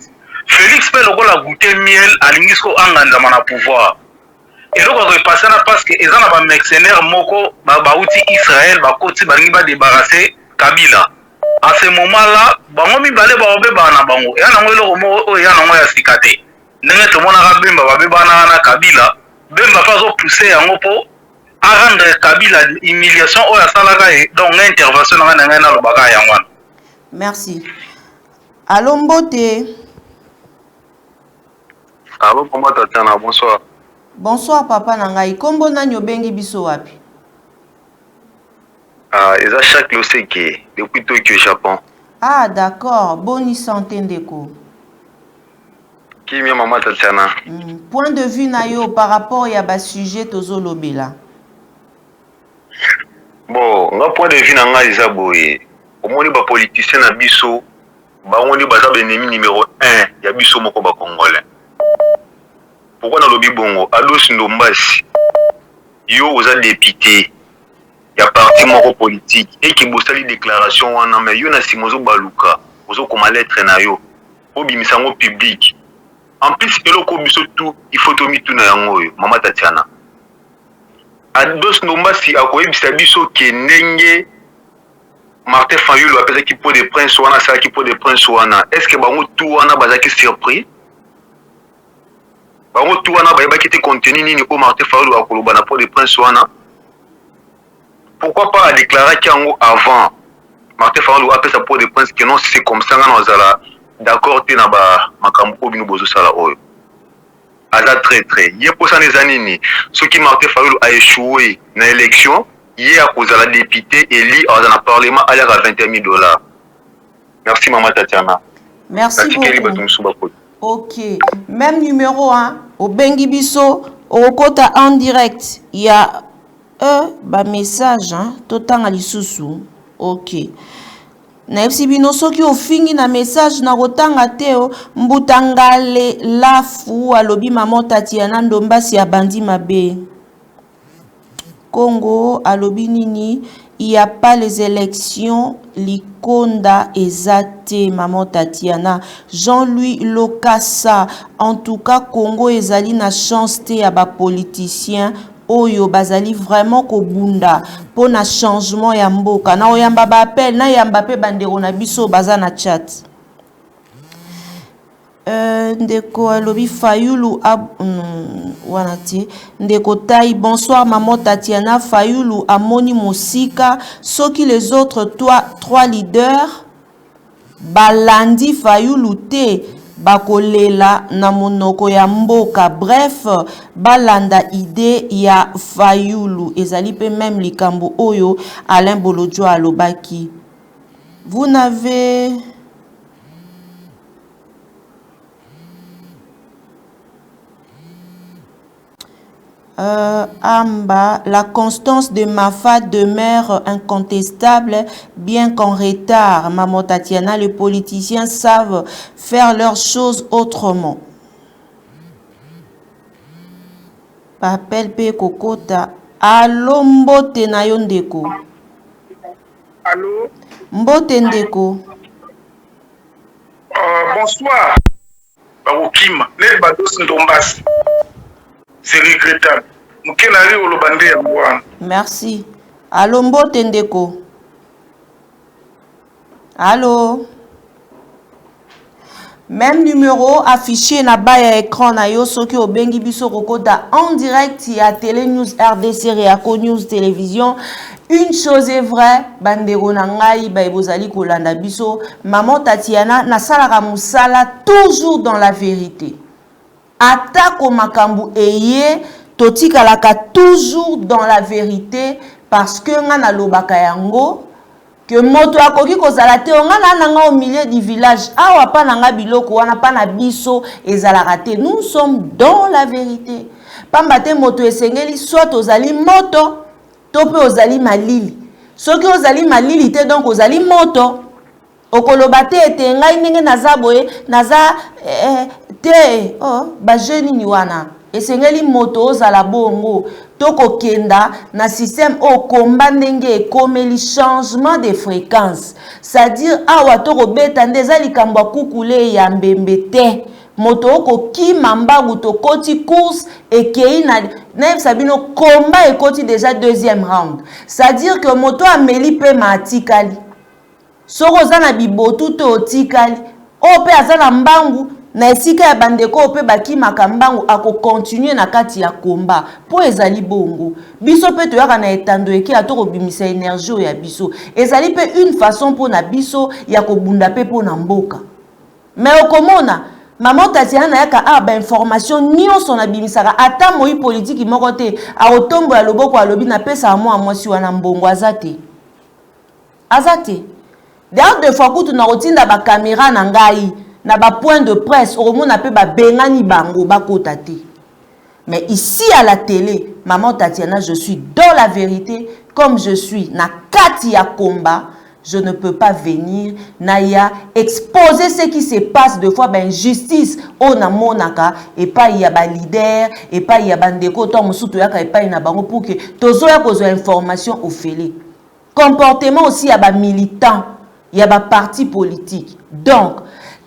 Félix pe lokola goûter miel alingi siko angandama na pouvoir. Eloko akoepasa na parce que eza na ba mercenaire moko bauti Israël bakoti balingi badébarrasser Kabila. À ce moment-là, bango mibale baobeba na bango. Ya nango eloko moko oyo ya nango ya sika te. Ndenge tomonaka Bemba babebana na Kabila, Bemba fa zo pousser yango po a rendre Kabila humiliation oyo asalaka ye. Donc intervention na ngai na lobaka yango wana. Merci. Allô Mbote. Allô Papa Tatiana, bonsoir. Bonsoir papa na ngai. Kombo nani obengi biso wapi? Eza chaque loseke depuis Tokyo, Japon. Ah d'accord, bonne santé ndeko. Qui est maman Tatiana? Point de vue na yo par rapport ya ba sujet tozolobela. Bon, nga point de vue na nga eza boye. Omoni ba politicien na biso, ba ngoni baza ennemi numéro 1 ya biso moko ba congolais. Pourquoi na lobi bongo? Ados Ndombasi. Yo oza député. Ya parti moko politique et qui bosali déclaration wana mais yo na simozo baluka ozo koma lettre na yo obimisango public en plus eloko biso tout il faut to mitu na yango yo mama Tatiana Ados Ndombasi akoyebisa biso ke ndenge Martin Fayulu apesa ki po de prince wana sa ki po de prince wana est-ce que bango tout wana bazaki surpris bango tout wana bayebaki te contenu nini o Martin Fayulu akoloba na po de prince wana. Pourquoi pas déclarer qu'il y a avant Martin Fayulu a fait sa peau de prince que non c'est comme ça nous allons d'accord tu n'as pas makambo bino bozo sala oyo aza très il pour ça les années ce qui Martin Fayulu a échoué dans l'élection hier à cause de la député élu dans le parlement à l'air à $20,000. Merci maman Tatiana. Merci beaucoup. Ok, même numéro 1 au Bengi Biso au Kota en direct il y a ba message totanga lisusu. Ok na bino soki ofingi na message na kotanga teo mbutangale lafu alobi maman Tatiana Ndombasi ya bandi mabe Congo alobi nini il y a pas les élections likonda ezate maman Tatiana Jean-Louis Lokassa en tout cas Congo ezali na chance te ya ba politicien oyo bazali vraiment kobunda pour na changement ya mboka na oyamba ba appel na yamba pe bandeko na biso baza na chat ndeko alobi Fayulu wana te ndeko tai bonsoir maman Tatiana Fayulu amoni mosika soki les autres trois leaders balandi Fayulu te bakolela na monoko ya mboka bref balanda idée ya Fayulu ezali pe même likambo oyo Alain Bolodjo alobaki. Vous n'avez Amba, la constance de Mafa demeure incontestable, bien qu'en retard. Maman Tatiana, les politiciens savent faire leurs choses autrement. Papel pe kokota. Allo mbote na yo ndeko. Allô? Mbote ndeko. Bonsoir. Barokim, net bados ndombasi. C'est regrettable. Moukenari olobande ya mwana. Merci. Allo mbote ndeko. Allô? Même numéro affiché na bas ya écran na yo soki obengi biso kokota en direct ya Télé News RDC Réaco News Télévision. Une chose est vraie, bandeko na ngai ba ebozali kolanda biso, maman Tatiana na salaka musala toujours dans la vérité. Atako makambu eye totikalaka toujours dans la vérité parce que nga na lobaka yango que moto akoki kozala te nga nanga au milieu du village awa pa nanga biloko wana pa na biso ezalaka te. Nous sommes dans la vérité. Pamba te moto esengeli soit ozali moto to pe ozali malili. Soki ozali malili te donc ozali moto. Okoloba te ete ngai ndenge naza boye naza te ba jeune ni wana. Esengeli moto ozala bongo toko kenda na système o komba ndenge ekomeli changement de fréquence, c'est-à-dire awa toko beta ndeza likambo kukule ya mbembe te moto oko kima mbagu to koti course ekei na sabino komba ekoti déjà deuxième round, c'est-à-dire que moto ameli pe matikali soko za na bibotu to otikali o pe azana mbangu na esika ya bandeko ope baki makambangu ako continuer na kati ya komba po ezali bongo biso pe toyaka na etando eke atoko bimisa énergie ya biso ezali pe une façon po na biso ya kobunda pe po na mboka mais okomona maman Tatiana yaka ba information nyonso na bimisaka ata moi politique moko te a otombo ya loboko alobi na pesa mo amwasi wana mbongo azate d'ailleurs deux fois kutu na otinda ba caméra na ngai na ba point de presse au monde appelle ba bengani bango ba kotate. Mais ici à la télé, maman Tatiana, je suis dans la vérité comme je suis na kati ya combat, je ne peux pas venir naya exposer ce qui se passe de fois ben justice on a monaka et pas il y a ba leader et pas il y a bandeko to musutu yaka et pas na bango pour que tozo ya kozo information au félé. Comportement aussi ya ba militant, il y a ba parti politique. Donc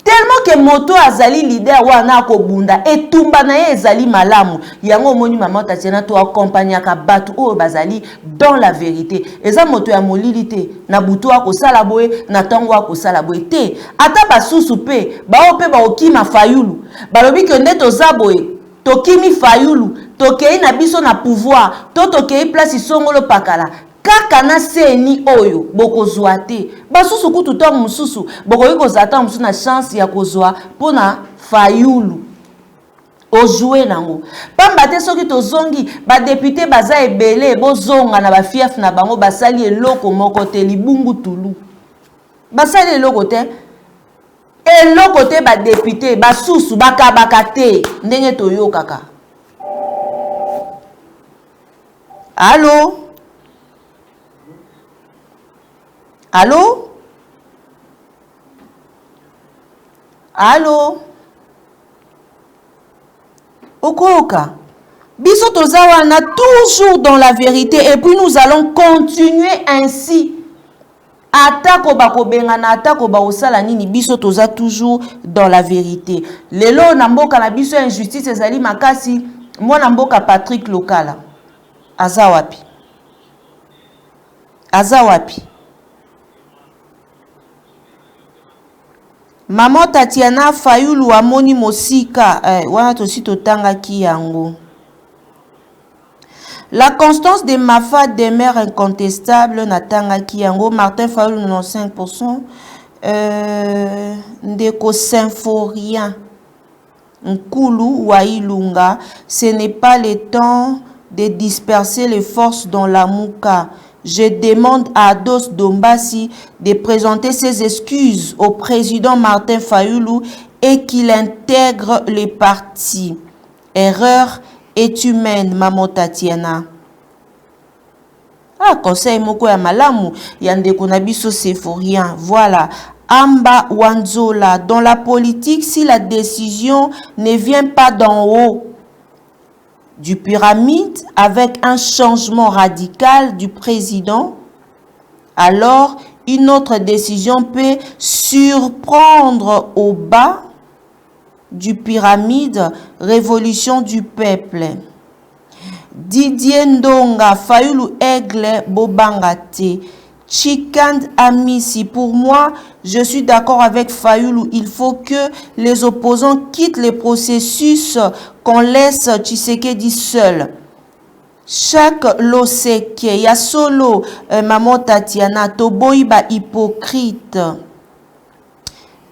tellement que moto azali leader wana ko bunda etumba na ye ezali malamu yango moni maman Tatiana to accompagner ka batu o bazali dans la vérité eza moto ya molilité na butu ko sala boye na tango ko sala boye te ata basusu pe ba ope ba okima fayulu balobi ke ndeto zaboye tokimi fayulu tokei na biso na pouvoir to tokei place songolo pakala kaka na seni oyo bokozwa te basusu kutu to mususu bokoyi kozata mususu na chance ya kozwa pona fayulu ojouer nango pamba te soki tozongi ba député baza ebele bozonga na ba fief na bango basali eloko moko te libungu tulu basali eloko te ba député basusu bakabaka te ndenge toyo kaka. Allô? Allô? Allô? Okoka. Biso tozawana toujours dans la vérité et puis nous allons continuer ainsi. Atako bako bengana atako ba osala nini biso toza toujours dans la vérité. Lelo na mboka na biso injustice ezali makasi mwana mboka Patrick Lokala. Azawapi. Maman Tatiana Fayulu amoni mosika wana tosi totanga ki yango. La constance de Mafa demeure incontestable natanga ki yango. Martin Fayulu 95%, ndeko Symphorien Nkulu Wailunga, ce n'est pas le temps de disperser les forces dans la Mouka. Je demande à Ados Dombasi de présenter ses excuses au président Martin Fayulu et qu'il intègre les partis. Erreur est humaine, maman Tatiana. Ah, conseil moko ya malamu, yande konabiso séphorien. Voilà. Amba Wanzola, dans la politique, si la décision ne vient pas d'en haut du pyramide avec un changement radical du président, alors une autre décision peut surprendre au bas du pyramide, révolution du peuple. Didier Ndonga, Fayulu Aigle, Bobangate, Chikand Amisi, pour moi, je suis d'accord avec Fayulu. Il faut que les opposants quittent les processus, qu'on laisse Tshisekedi seul. Chaque loseke, ya solo, maman Tatiana, toboiba hypocrite.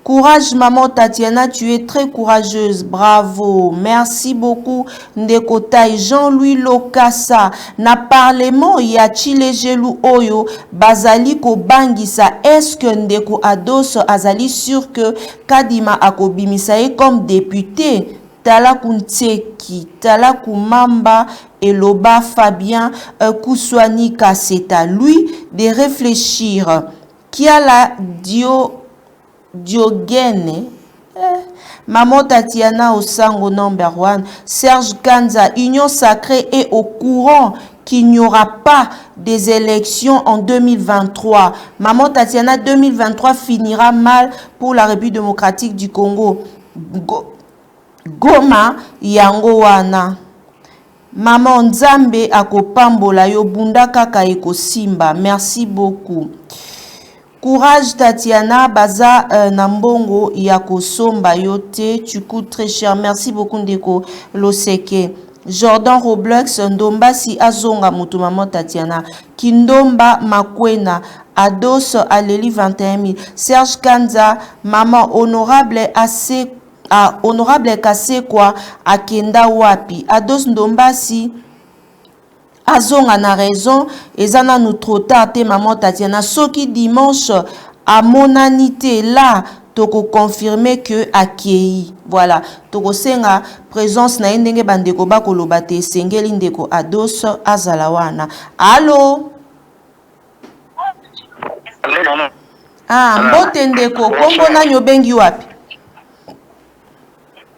Courage, maman Tatiana, tu es très courageuse. Bravo. Merci beaucoup, Ndekotai. Jean-Louis Lokassa. Na parlement, ya chile gelou oyo, bazali ko bangisa. Est-ce que Ndeko Ados azali sûr que Kadima akobimisaye comme député? Tala Kunteki, Tala Kumamba, Eloba Fabien, Kouswani Kasseta. Lui, de réfléchir. Qui a la Diogène, maman Tatiana Osango number 1, Serge Kanza, Union sacrée est au courant qu'il n'y aura pas des élections en 2023. Maman Tatiana, 2023 finira mal pour la République démocratique du Congo. Goma yango wana. Maman Nzambe akopambola yo bunda kaka eko simba. Merci beaucoup. Courage Tatiana, baza nambongo yako somba yote, tu coûtes très cher. Merci beaucoup Ndeko Loseke. Jordan Roblex, Ndomba si azonga mutu maman Tatiana. Kindomba Makwena, Ados Aleli 21 000. Serge Kanza, maman honorable assez honorable kase kwa akenda wapi. Ados Ndomba si azonga na raison, ezana nous trop tard te maman Tatiana. Soki dimanche à monanité là, toko confirmer que akei. Voilà, toko senga présence na ndenge bandeko ba koloba te sengeli ndeko Ados azalawana. Allô? Ah, mbote ndeko, kombo na nyobengi wapi?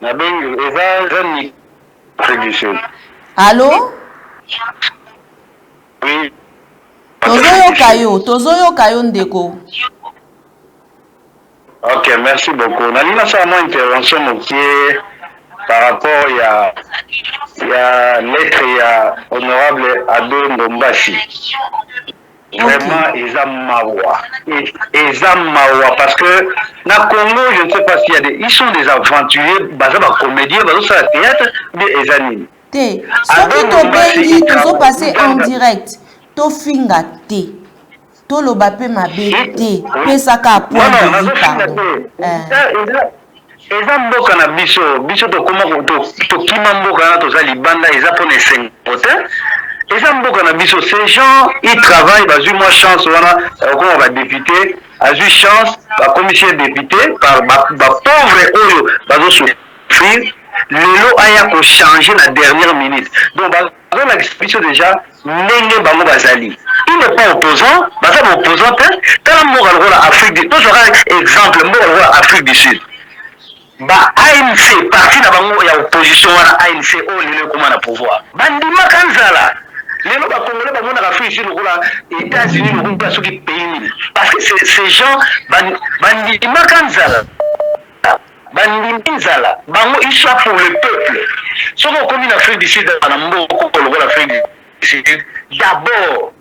Na bengi eza jeune prédiction. Allô? Oui. Tozoyo kayo ndeko. Ok, merci beaucoup. Nalina sa mon intervention mokie par rapport ya lettre ya honorable Ado Ndombasi. Vraiment, eza mawa parce que na Congo, je ne sais pas s'il y a des, ils sont des aventuriers, basés par comédiens, basés sur la théâtre, mais ezanini. Te, soki to bengi tozo passer en direct, to finga te, to loba pe mabe te, pesaka a point de vue pardon. Eza mboka na biso to koma to kima mboka na to za libanda eza pour les 5 potins. Eza mboka na biso, ces gens ils travaillent, bazui moi chance wana comme va député, azu chance ba commissaire député par ba pauvre oyo bazo souffrir. Lelo aya ko changer la dernière minute. Donc dans la discussion déjà ndenge bango bazali. Il n'est pas opposant, baza opposant tant mboka la Afrique du Sud. Exemple mboka Afrique du Sud. Ba ANC parti na bango ya opposition wana ANC o lelo koma na pouvoir. Bandima kanzala. Lelo ba Congolais ba mona Afrique du Sud lokola États-Unis lokola soki pays parce que ces gens bandima kanzala. Bandimizala, bango ils sont pour le peuple. Ce qu'on comme en Afrique du Sud, l'Afrique du Sud, d'abord,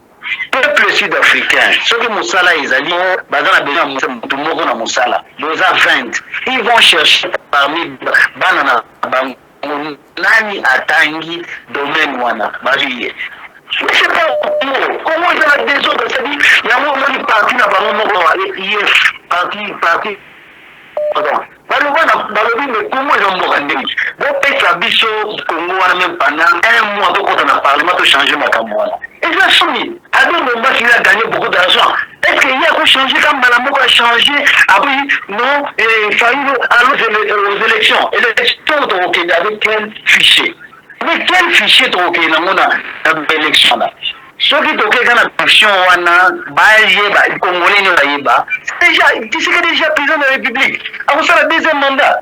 peuple sud-africain, ceux qui Moussala ils allaient, bazana besoin tout le monde na Moussala, 2020, ils vont chercher parmi banana nani atangi domaine wana, bavier. Mais c'est pas comment ils ont des autres, c'est-à-dire, il y a un moment parti na bango parti pardon. Balobi mais comment ils ont morandé? Bon, pesa biso Congo wana même pendant un mois de quand on a parlé, on a changé ma campagne. Et ça soumis. Adam Ndomba il a gagné beaucoup d'argent. Est-ce qu'il y a changé comme Malamoko a changé? Ah oui, non, il fallait aller aux élections. Élections au Kenya avec quel fichier? Mais quel fichier tu as dans l'élection là? Ceux qui ont fait la question, les Congolais ne l'ont pas. Déjà, tu sais que déjà président de la République. Avant ça, le deuxième mandat.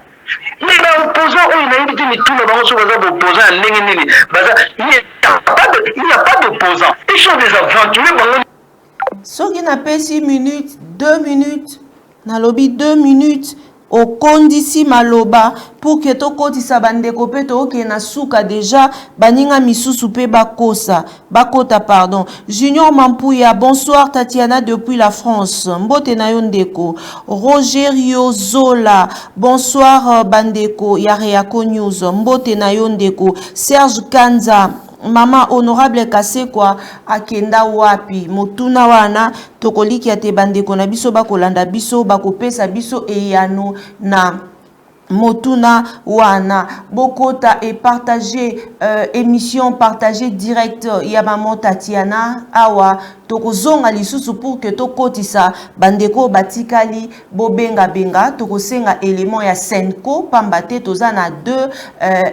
Mais l'opposant, il a dit que tout le monde est opposant. Il n'y a pas d'opposant. Ils sont des aventuriers. Ce qui n'a pas 6 minutes, 2 minutes, na lobby 2 minutes, au kondisi maloba, pour que to koti sa bande kopé to ke na suka déjà, baninga misusu pe bakota, pardon. Junior Mampouya, bonsoir Tatiana depuis la France. Mbote na yondeko. Rogerio Zola, bonsoir Bandeko, Yareako News. Mbote na yondeko. Serge Kanza, Mama honorable Kasekwa akenda wapi motuna wana tokoliki ate bandeko na biso bakolanda biso bakopesa biso eyano na motuna wana bokota et partager émission partagée direct ya maman Tatiana awa tokozonga lisusu pour que tokotisa bandeko batikali bobenga benga tokosenga élément ya Senko pambate tozana 2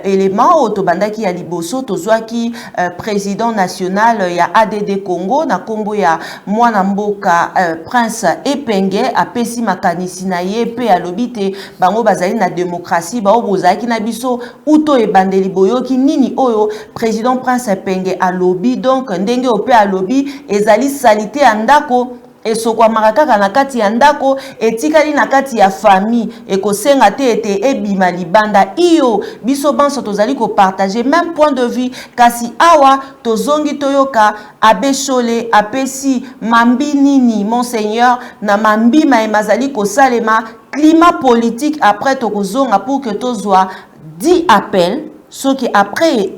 éléments otobandaki ya liboso tozwaki président national ya ADD Congo na kombo ya mwana mboka Prince Epenge apesi makanisi na ye pe alobite bango bazali na démocratie ba obozaki na biso uto ebandeli boyoki nini oyo président Prince Epenge alobi donc ndenge ope alobi ezali salité andako esokwa marakaka na kati ya ndako etikali na kati ya famille ekosenga te ete ebima libanda iyo biso banso tozali ko partager même point de vue kasi awa tozongi toyoka abeshole apesi mambi nini monseigneur na mambi ma emazali ko salema climat politique après tokozonga pour que tozwa 10 appels ce qui après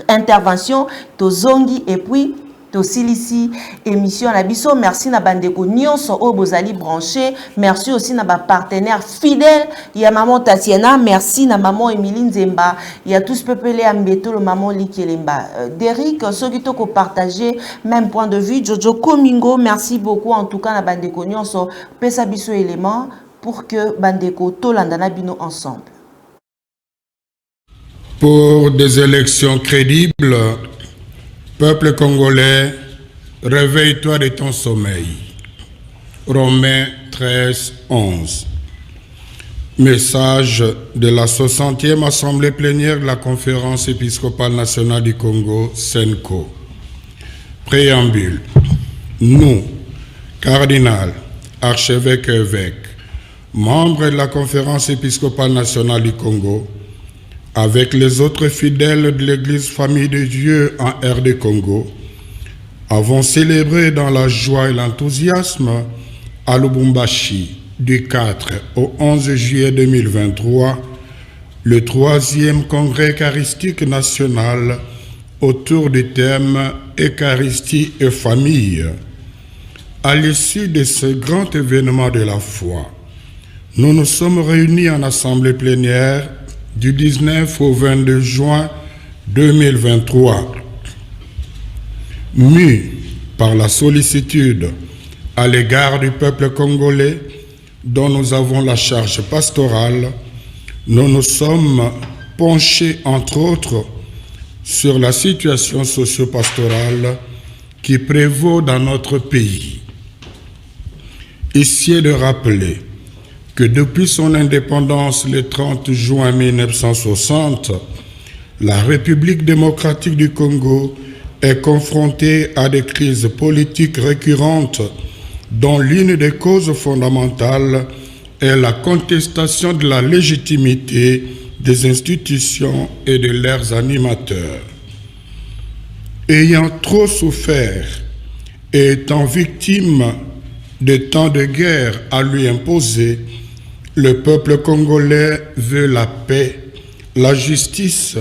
intervention tozongi et puis Tosilisi émission na biso merci na bandeko nyonso o bozali branché merci aussi na ba partenaire fidèle ya maman Tatiana merci na maman Emilie Nzemba ya tous peuplé ambeto le maman Likelemba Derrick soki to ko partager même point de vue Jojo Komingo merci beaucoup en tout cas na bandeko nyonso pesa biso élément pour que bandeko tolanda na bino ensemble. Pour des élections crédibles, peuple congolais, réveille-toi de ton sommeil. Romains 13, 11. Message de la 60e Assemblée plénière de la Conférence épiscopale nationale du Congo, Senko. Préambule. Nous, cardinal, archevêque et évêque, membres de la Conférence épiscopale nationale du Congo, avec les autres fidèles de l'Église Famille de Dieu en RD Congo, avons célébré dans la joie et l'enthousiasme à Lubumbashi du 4 au 11 juillet 2023 le 3e congrès eucharistique national autour du thème Eucharistie et famille. À l'issue de ce grand événement de la foi, nous nous sommes réunis en assemblée plénière du 19 au 22 juin 2023. Mus par la sollicitude à l'égard du peuple congolais dont nous avons la charge pastorale, nous nous sommes penchés entre autres sur la situation socio-pastorale qui prévaut dans notre pays. Ici est de rappeler que depuis son indépendance le 30 juin 1960, la République démocratique du Congo est confrontée à des crises politiques récurrentes dont l'une des causes fondamentales est la contestation de la légitimité des institutions et de leurs animateurs. Ayant trop souffert et étant victime de tant de guerres à lui imposer, le peuple congolais veut la paix, la justice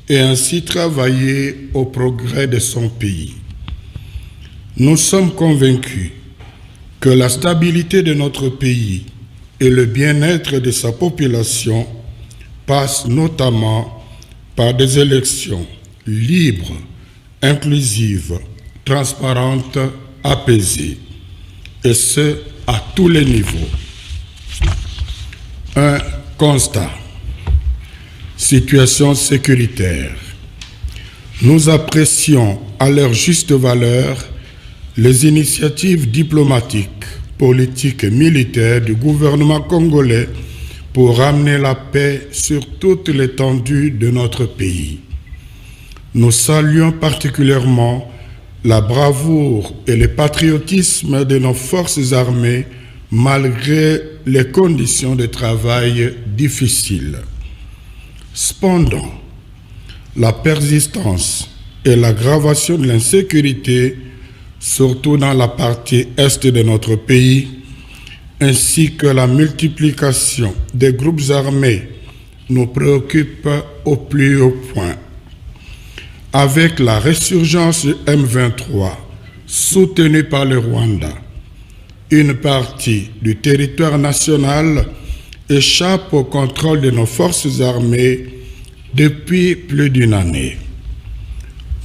et ainsi travailler au progrès de son pays. Nous sommes convaincus que la stabilité de notre pays et le bien-être de sa population passent notamment par des élections libres, inclusives, transparentes, apaisées, et ce, à tous les niveaux. Un constat. Situation sécuritaire. Nous apprécions à leur juste valeur les initiatives diplomatiques, politiques et militaires du gouvernement congolais pour ramener la paix sur toute l'étendue de notre pays. Nous saluons particulièrement la bravoure et le patriotisme de nos forces armées malgré les conditions de travail difficiles. Cependant, la persistance et l'aggravation de l'insécurité, surtout dans la partie est de notre pays, ainsi que la multiplication des groupes armés nous préoccupent au plus haut point. Avec la résurgence du M23, soutenue par le Rwanda, une partie du territoire national échappe au contrôle de nos forces armées depuis plus d'une année.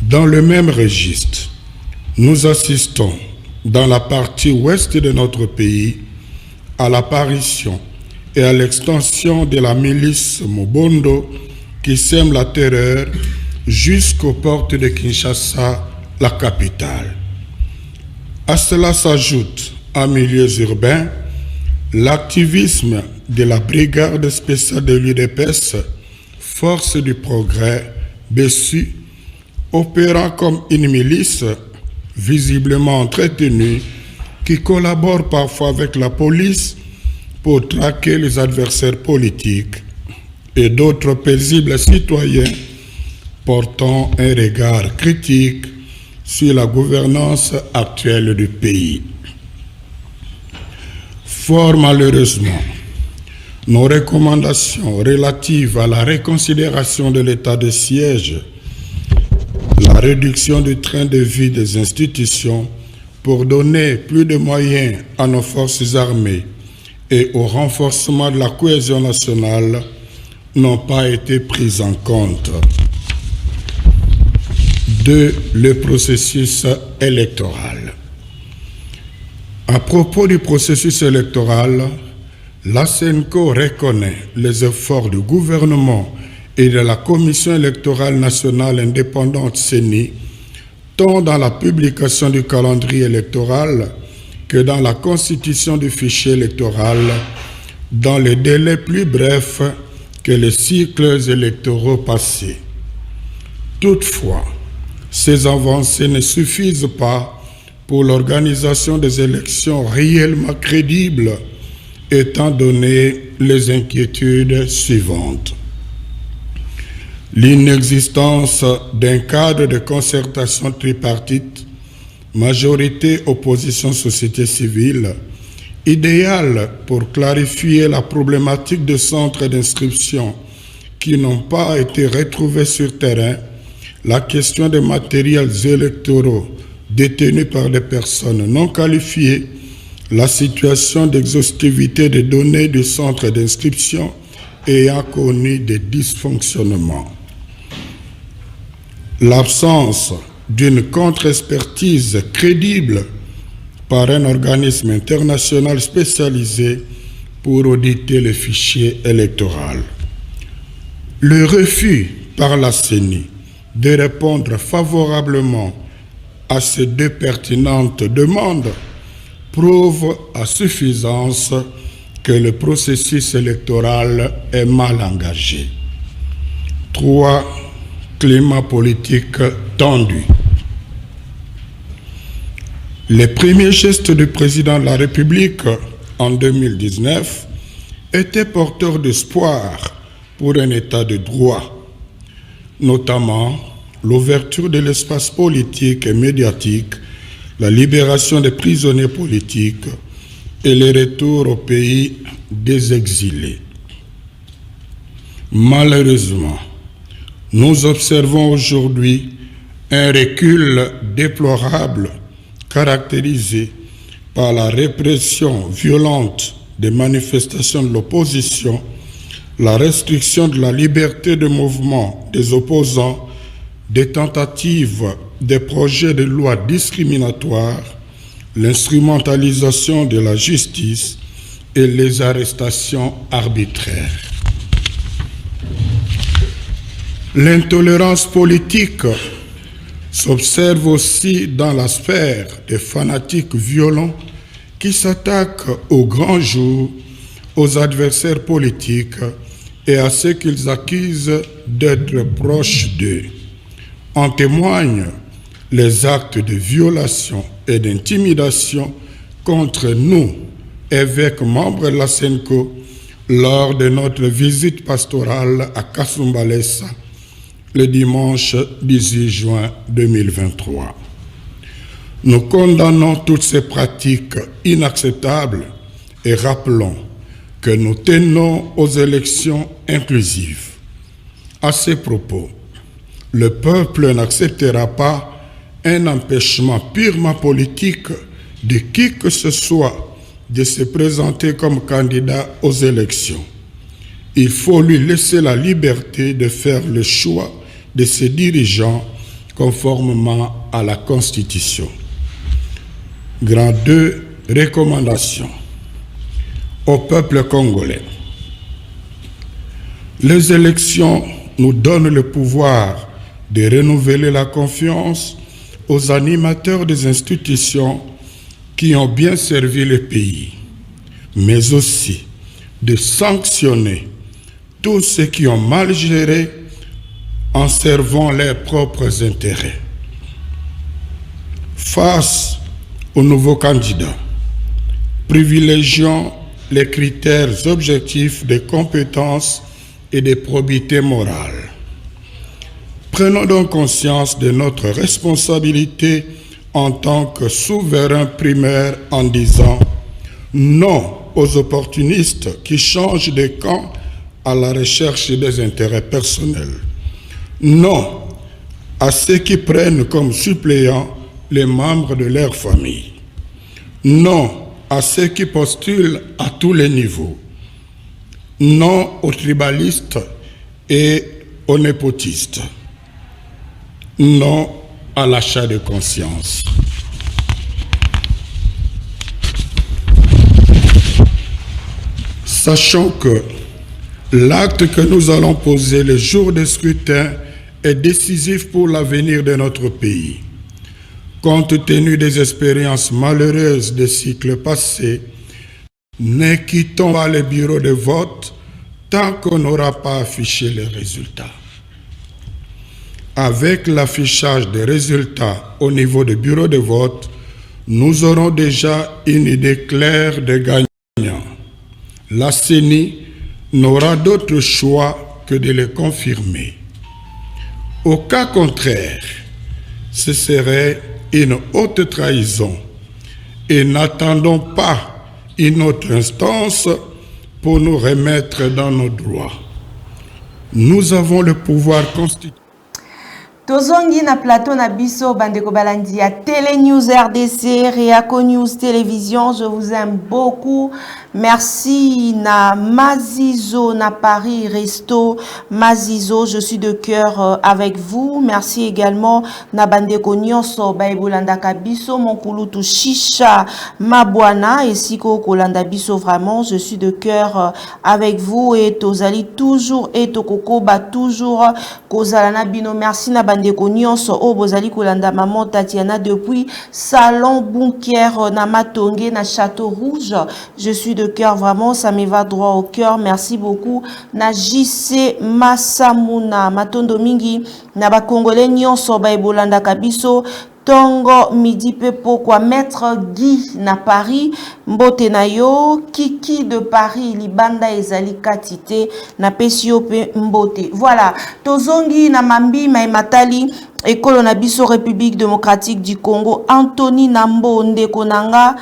Dans le même registre, nous assistons dans la partie ouest de notre pays à l'apparition et à l'extension de la milice Mobondo qui sème la terreur jusqu'aux portes de Kinshasa, la capitale. À cela s'ajoute, en milieux urbains, l'activisme de la brigade spéciale de l'UDPS, Force du Progrès, BESU, opérant comme une milice visiblement entretenue qui collabore parfois avec la police pour traquer les adversaires politiques et d'autres paisibles citoyens portant un regard critique sur la gouvernance actuelle du pays. Fort malheureusement, nos recommandations relatives à la reconsidération de l'état de siège, la réduction du train de vie des institutions pour donner plus de moyens à nos forces armées et au renforcement de la cohésion nationale n'ont pas été prises en compte. Le processus électoral. À propos du processus électoral, la CENCO reconnaît les efforts du gouvernement et de la Commission électorale nationale indépendante CENI, tant dans la publication du calendrier électoral que dans la constitution du fichier électoral, dans les délais plus brefs que les cycles électoraux passés. Toutefois, ces avancées ne suffisent pas pour l'organisation des élections réellement crédibles, étant donné les inquiétudes suivantes. L'inexistence d'un cadre de concertation tripartite, majorité, opposition, société civile, idéal pour clarifier la problématique de centres d'inscription qui n'ont pas été retrouvés sur terrain, la question des matériels électoraux détenus par des personnes non qualifiées, la situation d'exhaustivité des données du centre d'inscription ayant connu des dysfonctionnements. L'absence d'une contre-expertise crédible par un organisme international spécialisé pour auditer le fichier électoral. Le refus par la CENI de répondre favorablement à ces deux pertinentes demandes prouve à suffisance que le processus électoral est mal engagé. 3. Climat politique tendu. Les premiers gestes du président de la République en 2019 étaient porteurs d'espoir pour un état de droit, notamment l'ouverture de l'espace politique et médiatique, la libération des prisonniers politiques et le retour au pays des exilés. Malheureusement, nous observons aujourd'hui un recul déplorable caractérisé par la répression violente des manifestations de l'opposition, la restriction de la liberté de mouvement des opposants, des tentatives des projets de loi discriminatoires, l'instrumentalisation de la justice et les arrestations arbitraires. L'intolérance politique s'observe aussi dans la sphère des fanatiques violents qui s'attaquent au grand jour, aux adversaires politiques et à ceux qu'ils accusent d'être proches d'eux. En témoignent les actes de violation et d'intimidation contre nous, évêques membres de la SENCO, lors de notre visite pastorale à Kasumbalesa le dimanche 18 juin 2023. Nous condamnons toutes ces pratiques inacceptables et rappelons que nous tenons aux élections inclusives. À ces propos, le peuple n'acceptera pas un empêchement purement politique de qui que ce soit de se présenter comme candidat aux élections. Il faut lui laisser la liberté de faire le choix de ses dirigeants conformément à la Constitution. Grand 2, recommandations au peuple congolais. Les élections nous donnent le pouvoir de renouveler la confiance aux animateurs des institutions qui ont bien servi le pays, mais aussi de sanctionner tous ceux qui ont mal géré en servant leurs propres intérêts. Face aux nouveaux candidats, privilégions les critères objectifs de compétences et de probité morale. Prenons donc conscience de notre responsabilité en tant que souverain primaire en disant non aux opportunistes qui changent de camp à la recherche des intérêts personnels. Non à ceux qui prennent comme suppléants les membres de leur famille. Non à ceux qui postulent à tous les niveaux. Non aux tribalistes et aux népotistes. Non à l'achat de conscience. Sachant que l'acte que nous allons poser le jour du scrutin est décisif pour l'avenir de notre pays. Compte tenu des expériences malheureuses des cycles passés, ne quittons pas les bureaux de vote tant qu'on n'aura pas affiché les résultats. Avec l'affichage des résultats au niveau des bureaux de vote, nous aurons déjà une idée claire des gagnants. La CENI n'aura d'autre choix que de les confirmer. Au cas contraire, ce serait une haute trahison et n'attendons pas une autre instance pour nous remettre dans nos droits. Nous avons le pouvoir constitutionnel. Tozongi na plateau na biso bandeko balandi à Télé News RDC, Réaco News Télévision, je vous aime beaucoup. Merci na Mazizo na Paris Resto. Mazizo, je suis de cœur avec vous. Merci également na bandeko nyonso baibolanda kabiso mon kulutu Shisha Mabwana et siko kolanda biso, vraiment je suis de cœur avec vous et tozali toujours et tokoko ba toujours kozalana bino. Merci na bandeko nyonso o bozali kolanda maman Tatiana depuis Salon Bunker na Matonge na Château Rouge. Je suis de cœur, vraiment ça me va droit au cœur. Merci beaucoup na JC Masamuna Matondo mingi na ba Congolais nyonso ba ebolanda kabiso Tongo midi pe pourquoi Maître Guy na Paris mbote na yo Kiki de Paris libanda ezali katite na pesio pe mbote. Voilà, tozongi na mambi maimatali ekolo na biso République démocratique du Congo. Anthony Nambo ndeko nanga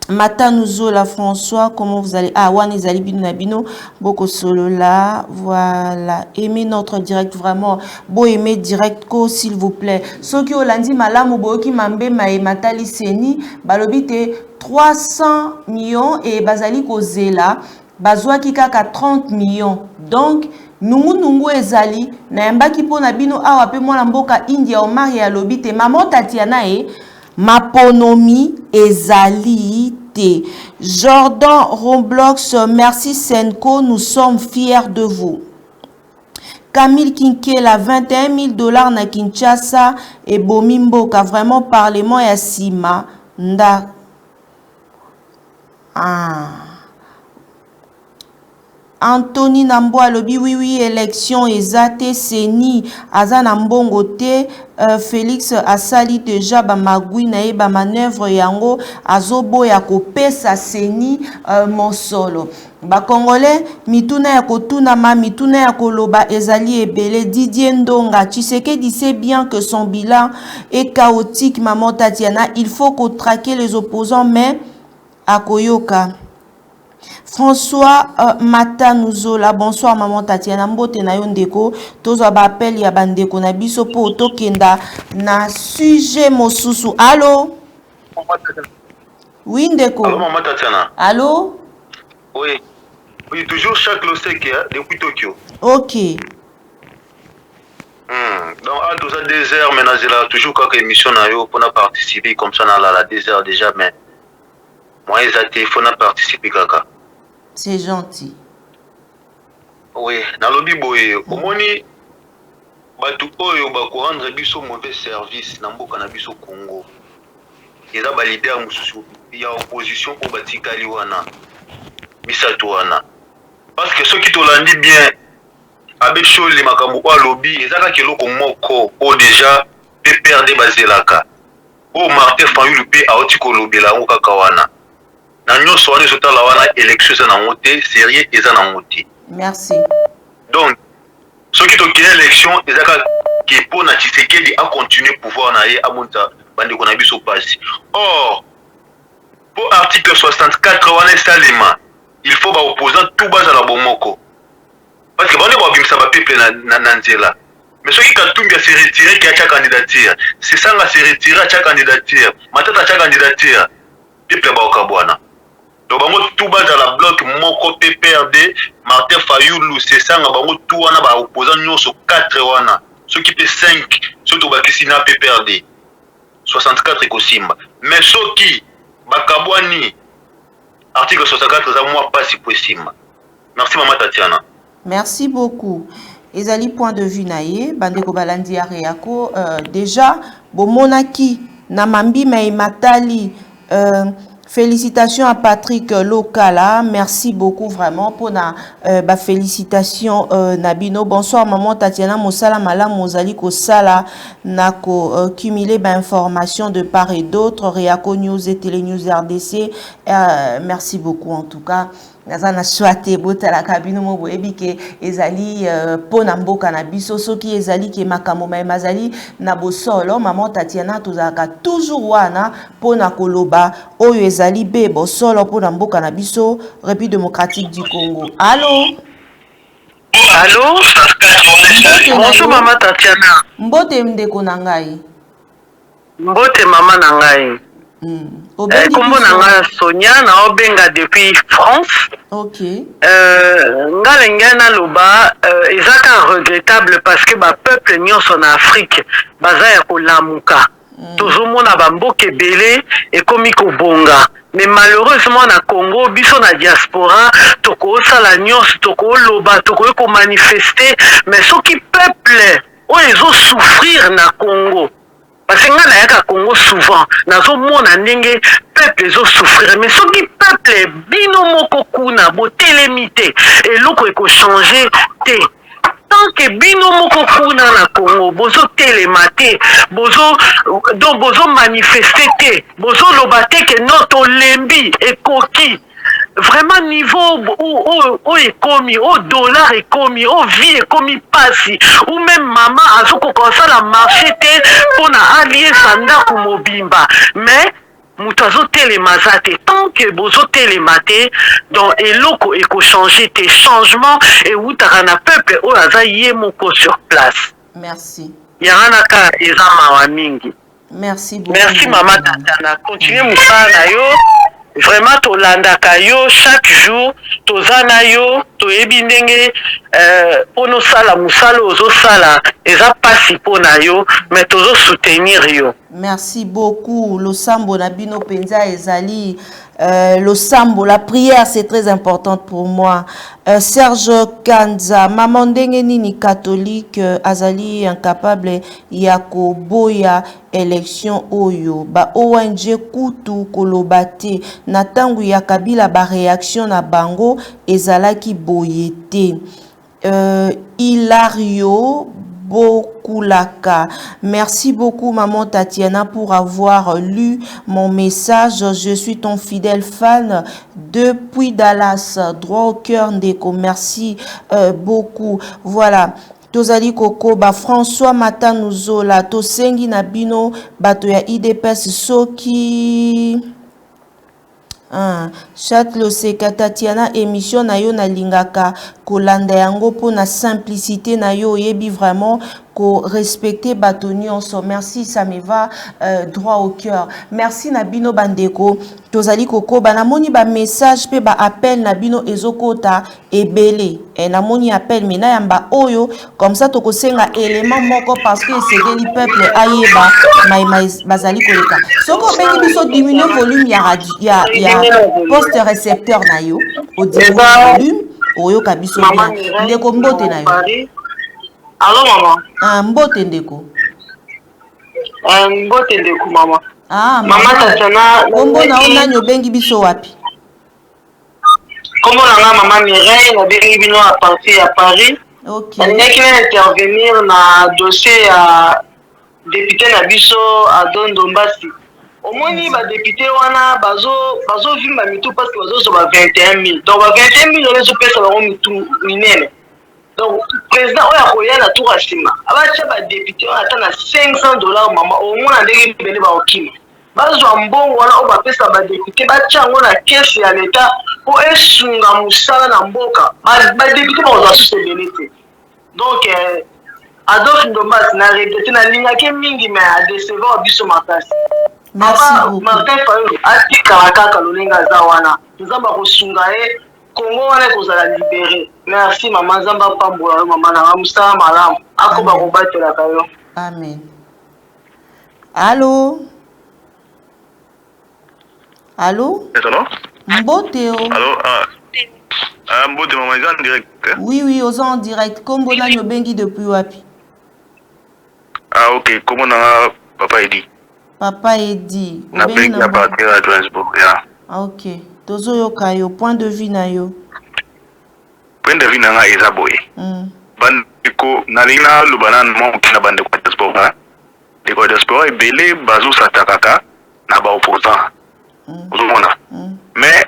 Matanuzola François, comment vous allez? Ah, Wan Ezali Binabino, Boko Solo là, voilà. Aimez notre direct, vraiment. Beau aimer direct, s'il vous plaît. Ceux qui ont lundi malam ou boki mambe matali seni, balobite 300 millions et bazali kozela, bazwa kikaka 30 millions. Donc, nungu ezali, na yambaki po nabino awa pe mwana mboka India o mari ya lobite, maman Tatiana Maponomi ezali te. Jordan Roblox, merci Senko, nous sommes fiers de vous. Camille Kinkela, 21 000 $ na Kinshasa et Bomimboka. Vraiment, parlement et Sima. Nda. Anthony Nambo alobi oui élection ezate seni azana mbongo te Félix asali déjà ba magui na ba manœuvre yango azobo ya kopesa seni mosolo ba congolais mituna ya kotuna ma mituna ya koloba ezali ebele. Didier Ndonga Tshisekedi sait bien que son bilan est chaotique. Maman Tatiana, il faut qu'on traque les opposants mais à Koyoka. François Matanouzola, bonsoir maman Tatiana mbote na yo ndeko tozwa ba appel ya bandeko na biso po tokenda na sujet mosusu. Allô? Oui ndeko. Allô maman Tatiana. Allô? Oui. Oui, toujours chaque losek depuis Tokyo. OK. Donc à 2 heures maintenant j'ai là toujours quelques émissions na yo pour participer comme ça dans la 2 heures déjà mais moi ils a téléphone à participer kaka. C'est gentil. Oui, dans le biboye, au moni, batu oyo ba ko rendre biso mauvais service na mboka na biso Congo. Eza ba leader mususu ya opposition ko batikali wana. Misato wana. Parce que ceux qui tolandi bien avec chose les makambo kwa lobby, ezaka keloko moko o déjà PPRD bazelaka. O Martin Fayulu pe aoti ko lobela ngo kaka wana. Merci. Donc, ceux qui ont gagné l'élection, ils ont pour Tshisekedi à continuer pouvoir à monter bande qu'on a vu au passé. Or, pour article 64 Salima, il faut opposer tout bas à la bomoko. Parce que bande ba bimsa ba peuple na nzela. Mais ceux qui ont bien se retirer qui a sa candidature, c'est ça va se retirer à sa candidature. Matata à sa candidature. Peuple ba okabwana. Donc, tout bas dans la bloc, mon côté PPRD, Martin Fayulu, c'est ça, on tout wana ba opposant nous sur 4 wana. Ceux qui fait 5, ceux qui ont PPRD. 64 Kosimba. Mais ceux qui, Bakabwani, article 64, ça moi pas si possible. Merci maman Tatiana. Merci beaucoup. Ezali point de vue naie, bandeko balandi areako, déjà, bomonaki, namambi maimatali, félicitations à Patrick Lokala. Merci beaucoup vraiment pour na félicitations Nabino. Bonsoir maman Tatiana Mosala Mala Mozali Kosala Nako cumuler informations de part et d'autre. Réaco News et Télé News RDC. Merci beaucoup en tout cas. Nazana swate bota la cabine mo boyebi ke ezali pona mboka na biso soki ezali ke makamo mazali na bosolo maman Tatiana tozaka toujours wana pona koloba oyo ezali be bosolo pona mboka na biso République démocratique du Congo. Allô? Allô? Bonjour maman Tatiana. Mbote ndeko na ngai. Mbote mama na ngai. Kombo na nga Sonia na obenga depuis France. OK. Ngalenga na loba ezaka regrettable parce que ba peuple nyonso na Afrique baza ya kolamuka. Tozomona ba mboka ebele ekomi kobonga. Mais malheureusement na Congo biso na diaspora toko sala nyonso toko loba toko ko manifester mais soki peuple o ezo souffrir na Congo. Parce que nga na yaka Congo souvent nazo mona ndenge peuple ezo souffrir mais soki peuple bino moko kuna bo telemité et loko eko changer te tant que bino moko kuna na Congo bozo telemate bozo manifester te bozo lobate que notre lembi ekoki vraiment niveau où est commis, au dollar est commis, au vie est commis passi, ou même maman a ce qu'on commence à marcher pour allier sanda ou mobimba. Mais mutazo télémazate tant que bozo télématé donc et loko éco changer tes changements et où t'as un peuple ou azaïe moko sur place. Merci. Yana ka ezama wa mingi. Merci beaucoup. Merci maman Tatiana. Continuez moussa na yo. Vraiment tolanda kayo chaque jour tozana yo toyebi ndenge pono sala musala ozo sala eza pasi pona yo mais tozo soutenir yo. Merci beaucoup. Losambo na bino penza ezali le sambo, la prière, c'est très importante pour moi. Serge Kanza, maman nini catholique, azali incapable yako boya élection oyo. Ba ONG kutu kolobate, na tangu ya Kabila ba réaction na bango, ezalaki boyete. Hilario Bokulaka. Merci beaucoup, maman Tatiana, pour avoir lu mon message. Je suis ton fidèle fan depuis Dallas. Droit au cœur, Ndeko. Merci beaucoup. Voilà. Tozali Koko, ba François Matanuzola, Tosengi Nabino, bato ya IDPS soki. Chat le seka Tatiana émission na yo na lingaka kolanda yango po na simplicité na yo yebi vraiment ko respecter batonion so. Merci, ça me va droit au cœur. Merci Nabino Bandeko. Tozali Koko banamoni ba message pe ba appel Nabino ezokota ebele. Et namoni appel mena yamba oyo comme ça toko senga élément moko parce que c'est le peuple ayeba mai bazali koleka. Soko bengi biso diminuer volume ya poste récepteur na yo au volume oyo kabiso bien. Ndeko mbote na yo. Allô maman. Mbote ndeko. Mbote ndeko maman. Maman Tatiana. Kombo na ona nyo bengi biso wapi? Kombo na maman Mireille na bengi bino à partir à Paris. OK. Elle n'est intervenir na dossier à député na biso à Don Dombasi. Au moins ni ba député wana bazo vimba mitu parce que bazo so ba 21 000. Donc ba 21 000 on se pesa ba mitu minene. Donc, le président, il y a la tour à Sima. Avant, il y a des députés, on attend $500, maman. Au moins, on a des députés. Bazo ambongo wana o bapesa ba député ba tchango na caisse ya l'état pour esunga musala na mboka. Ba député ba ozasu belete. Donc Adolphe Ndombas na regretté na linga ke mingi mais a décevoir biso makasi. Merci beaucoup. Martin Fayulu ati kaka lolenga za wana. Nzamba ko sunga Congo wana kozala libéré. Merci maman Zamba pambola maman na musala malamu. Akoba ko batela kayo. Amen. Allô? Allô? Mboteo. Allô? Mbote maman, ils en direct. Oui, aux en direct. Comme on a nos bengi depuis wapi? Ok. Comment on a Papa Edi? Papa Edi. Na bengi à partir à Johannesburg, Ok. Tozo yo kayo, point de vue na yo. Point de vue na nga ezaboye. Bandeko, nalina lubana mo kina bandeko kwa diaspora. Deko diaspora ebele bazo satakaka na ba opposant. Ozomona. Mais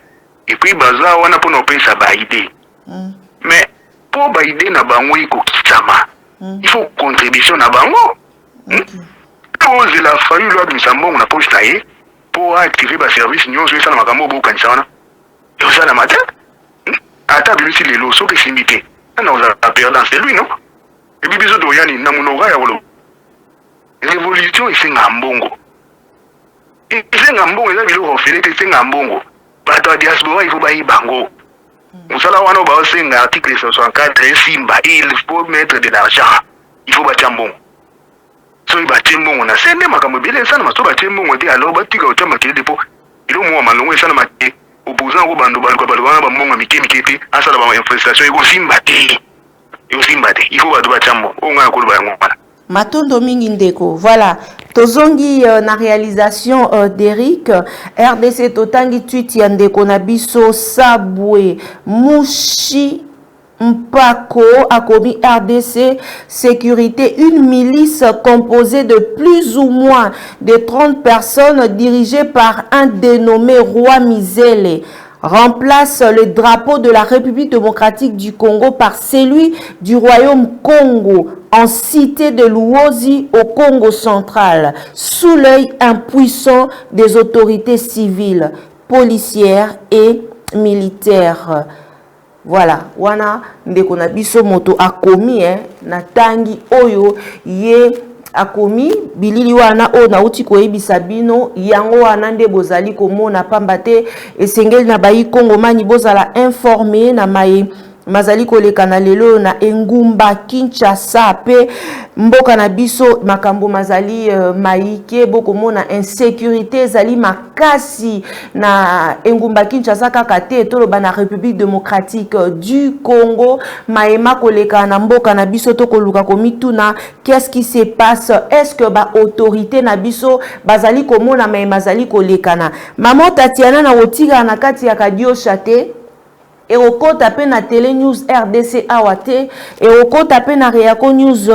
et puis baza wana pour pesa ba idée. Mais pour ba idée na bango iko kitama. Il faut contribution na bango. Pose la famille loi de Sambon na poste taillé pour activer ba service nyo so sana makambo bo kanisana. Yo sana matin. Ata bimisi lelo so ke simité. Na oza perdant c'est lui non. Et puis biso doyani na munoga ya wolo. Révolution c'est ngambongo. Et c'est ngambongo eza bilo ofele c'est ngambongo. Bato diaspora il faut ba bango. Musala wana ba osenga article 64 simba il faut mettre de l'argent. Il faut battre mbongo. So il battre mbongo na sende makambo bile sana maso battre mbongo te alors batika otama kile depo. Ilo mo malongo sana mate. Opposant ko bando baliko wana ba mbongo mikete asala ba infestation iko simba te. Iko simba te. Il faut battre battre mbongo. Onga ko ba ngwana. Matondo mingi ndeko. Voilà. Tozongi na réalisation d'Eric RDC totangi tweet ya ndeko na biso Sabwe Mushi Mpako a commis RDC sécurité, une milice composée de plus ou moins de 30 personnes dirigée par un dénommé Roi Mizele remplace le drapeau de la République démocratique du Congo par celui du Royaume Congo en cité de Luozi au Congo central, sous l'œil impuissant des autorités civiles, policières et militaires. Voilà, wana ndeko na biso moto akomi na tangi oyo ye akomi bilili wana o na uti koyebisa bino yango wana nde bozali komona pamba te esengeli na bayi Kongo mani bozala informé na mai mazali kolekana lelo na engumba Kinshasa pe mboka na biso makambo mazali maike bokomona insécurité zali makasi na engumba Kinshasa kaka te toloba na République démocratique du Congo maema kolekana na mboka na biso to koluka komituna qu'est-ce qui se passe, est-ce que ba autorité na biso bazali komona maema zali kolekana maman Tatiana na otika na kati ya kadio chate et au côté tapé na télé news RDC awate et au côté tapé na Réaco news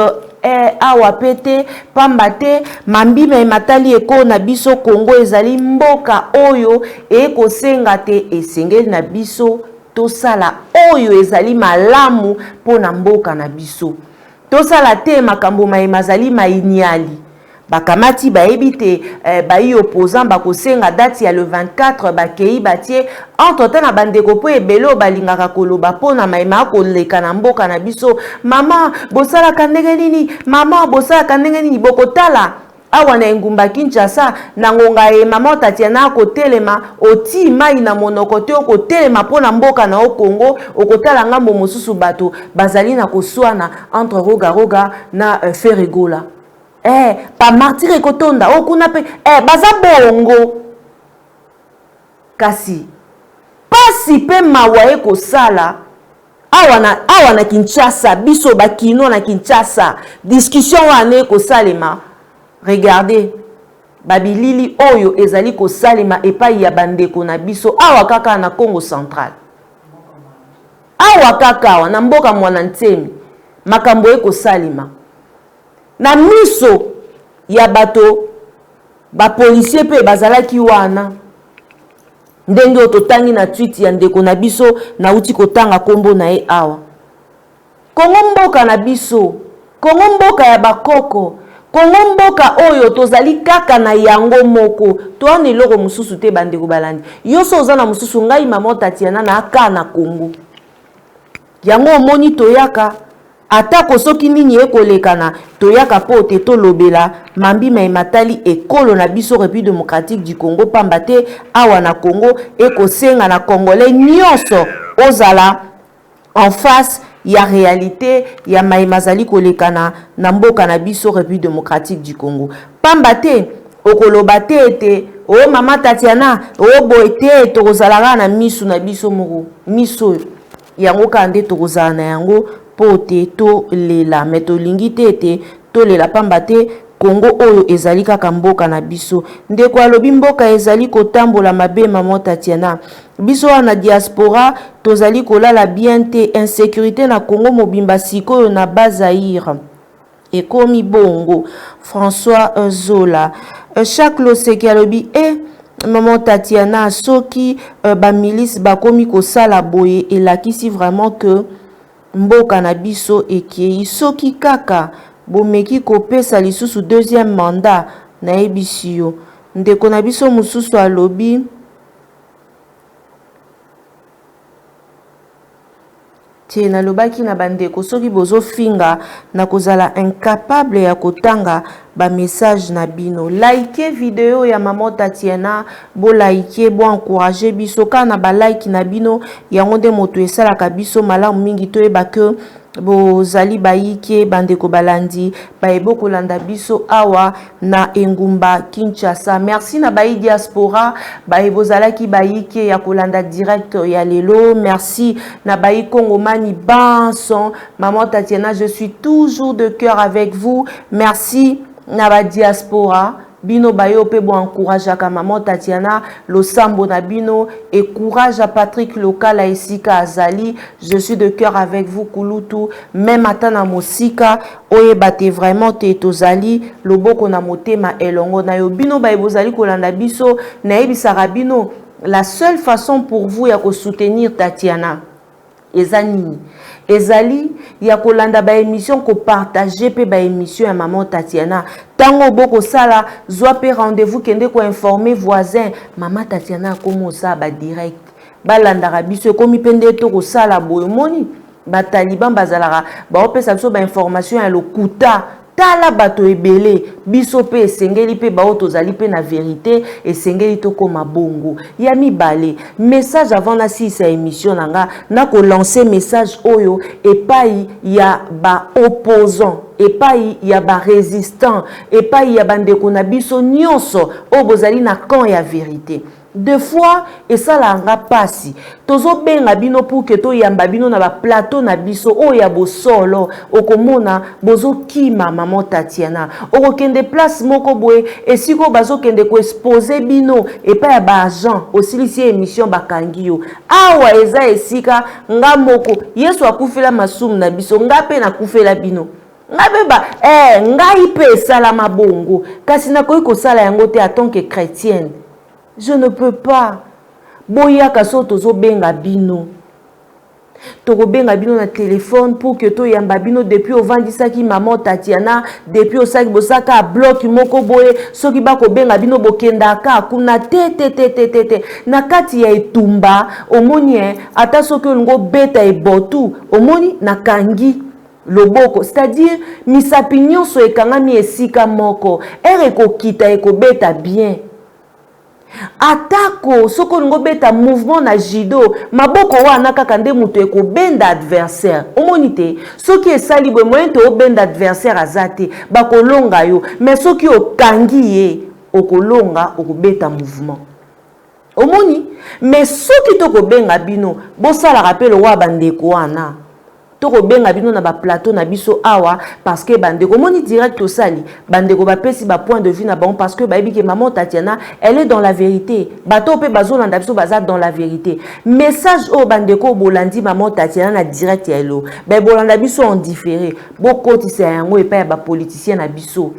awapete pambate mambi me matali eko na biso Congo ezali mboka oyo e kosenga te esengeli na biso tosala oyo ezali malamu pona mboka na biso tosala te makambo mazali mainiali bakamati baebite bayi opposant bakosenga date ya le 24 bakei batie entre temps na bandeko po ebelo balingaka koloba pona maima koleka na mboka na biso mama bosala kandenge nini mama bosala kandenge nini bokotala awa na engumba Kinshasa na ngonga e mama Tatiana kotelema oti mai na monoko te okotelema pona mboka na Kongo okotala ngambo mosusu bato bazali na koswana entre roga na Ferigola pa martire kotonda okuna pe baza bongo kasi pasi pe mawa ekosala awa na Kinshasa biso bakino na Kinshasa discussion wana ekosalema regardez babilili oyo ezali kosalema epai ya bandeko na biso awa kaka na Congo central awa kaka na mboka mwana ntemi makambo ekosalema na miso ya bato ba policier pe bazalaki wana ndenge ototangi na tweet ya ndeko na biso na uti kotanga kombo na e awa Kongo mboka na biso Kongo mboka ya bakoko Kongo mboka oyo tozali kaka na yango moko toane eloko mususu te bandeko balandi yoso ozana mususu ngai maman Tatiana na aka na Kongo yango omoni toyaka atako soki nini ekolekana toyaka po te tolobela mambi matali ekolo na biso République démocratique du Congo pambate awa na Congo ekosenga na Congolais nyonso ozala en face ya réalité ya maimazali kolekana na mboka na biso République démocratique du Congo pambate okoloba te o mama Tatiana o boete tokozalaka na misu na biso moko miso yango kande tokozala na yango pote to lela meto lingite te to lela pambate Congo oyo ezali kaka mboka na biso ndeko alobi mboka ezali kotambola mabe maman Tatiana biso na diaspora tozali kolala bien te insécurité na Congo mobimba sikoyo na Bazaïre ekomi bongo François Zola chaque loseki alobi maman Tatiana soki ba milice bakomi kosala boye elakisi vraiment que mboka na biso ekei soki kaka bomeki kopesa lisusu deuxième mandat na ebisio ndeko na biso mususu alobi tie na lobaki na bandeko soki bozo finga na kozala incapable ya kotanga ba message na bino like video ya maman Tatiana bo like bo encourager biso kana ba like na bino yango nde moto esalaka biso malamu mingi to eba ke bozali bayike bandeko balandi baebo kolanda biso awa na engumba Kinshasa merci na bayi diaspora baebo zalaki bayike ya kolanda direct ya lelo merci na bayi Kongomani Banson maman Tatiana je suis toujours de cœur avec vous merci na ba diaspora bino bayo pe bo encourage à maman Tatiana losambo na bino et courage à Patrick Local à Esika Azali je suis de cœur avec vous Kulutu même atana mosika oye bate vraiment te tozali loboko na motema elongo na yo bino bayo bozali kolanda biso na ebisaka bino la seule façon pour vous ya ko soutenir Tatiana ezanini ezali ya kolanda ba émission ko partager pe ba émission ya maman Tatiana tango boko sala zwa pe rendez-vous kende ko informer voisin maman Tatiana komo sa ba direct balanda biso komi pende to ko sala boyo moni ba taliban bazalaka ba opesa biso ba information ya lokuta tala bato ebele biso pe esengeli pe bao tozali pe na vérité esengeli tokoma bongo ya mibale message avant na sisa émission nanga na ko lancer message oyo epai ya ba opposant epai ya ba résistant epai ya bandeko na biso nyonso o bozali na camp ya vérité. Deux fois et ça la nga pasi tozo benga bino pour que to yamba bino na ba plateau na biso o ya bo solo okomona bozo kima maman Tatiana okokende place moko boye esiko bazo kende ko exposer bino et pas ya ba agent osilisi émission bakangi yo awa eza esika nga moko Yesu akufela masumu na biso nga pe na kufela bino nga beba ngai pe sala mabongo kasi na koyi ko sala yango te en tant que chrétienne. Je ne peux pas. Boya kaso tozo benga bino. Toko benga bino na téléphone pour que to yamba bino depuis au vendisaki maman Tatiana depuis au saki bosaka bloc moko boye soki bako benga bino bokenda ka kuna te na kati ya etumba omoni ata soki ngo beta e botu omoni na kangi loboko c'est-à-dire misapi nyonso ekangami esika moko eko kita eko beta bien. Atako soko ngo beta mouvement na judo maboko wana kaka nde muto eko benda adversaire omonite soki esali bwe moyen to benda adversaire azate bakolonga yo mais soki okangi ye okolonga okobeta mouvement omoni mais soki toko benga bino bosala rappel wa bandeko wana toko benga bino na ba plateau na biso awa parce que bandeko moni direct au sali bandeko ba pesi ba point de vue na bon parce que ba ebi ke maman Tatiana elle est dans la vérité bato pe bazolanda biso baza dans la vérité message au bandeko bolandi maman Tatiana na direct ya elo ba bolanda biso en différé bokoti se yango e pa ba politicien na biso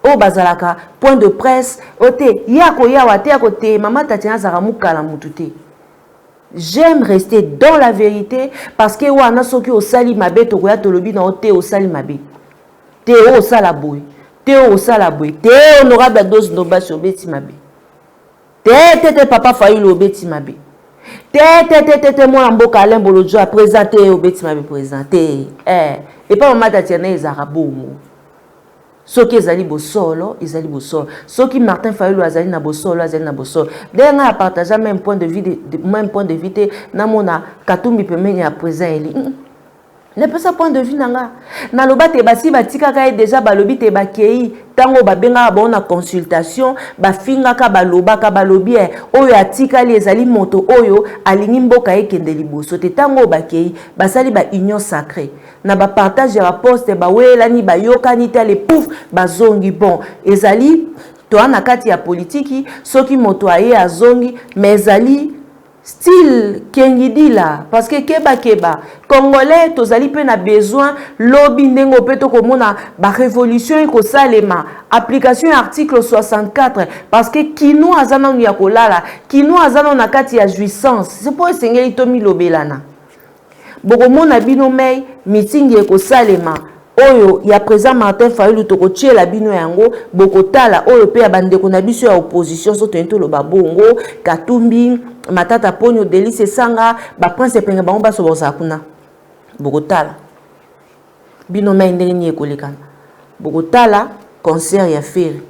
o bazalaka point de presse ote yako yawa te yako te maman Tatiana zara mukala mutute. J'aime rester dans la vérité parce que wana soki osali mabe tokoya tolobi na ote osali mabe te osala boy te osala boy te honorable dose ndombashi obeti mabe te papa Fayulu obeti mabe te mwana mboka Alain Bolojo a présenté obeti mabe présenté et pas maman Tatiana ezara bongo soki ezali bosolo soki Martin Fayulu azali na bosolo denga a partagé même point de vue na mona Katumbi pemeni à présent eli ne peut ça point de vue nanga na lobate basi batika ka déjà balobi te bakei tango babenga ba na consultation bafinga ka balobi oyo atika li ezali moto oyo alingi mboka ekende liboso te tango bakei basali ba union sacrée na ba partage ya poste ba welani ba yokani tale pouf bazongi bon ezali to na kati ya politiki soki moto aye azongi mais ezali style kengidila parce que keba congolais tozali pe na besoin lobby ndengo pe to komona ba révolution ko salema application article 64 parce que kino azana ya kolala kino azana na kati ya jouissance c'est pour esengeli to milobelana bokomona bino mei meeting e ko salema oyo ya président Martin Fayulu toko tiela bino yango bokotala oyo pe ya bandeko na biso ya opposition so tento lo babongo Katumbi Matata Ponyo Delice Sanga ba prince penga bango baso boza kuna bokotala bino mai ndenge ni ekolekana bokotala concert ya Ferry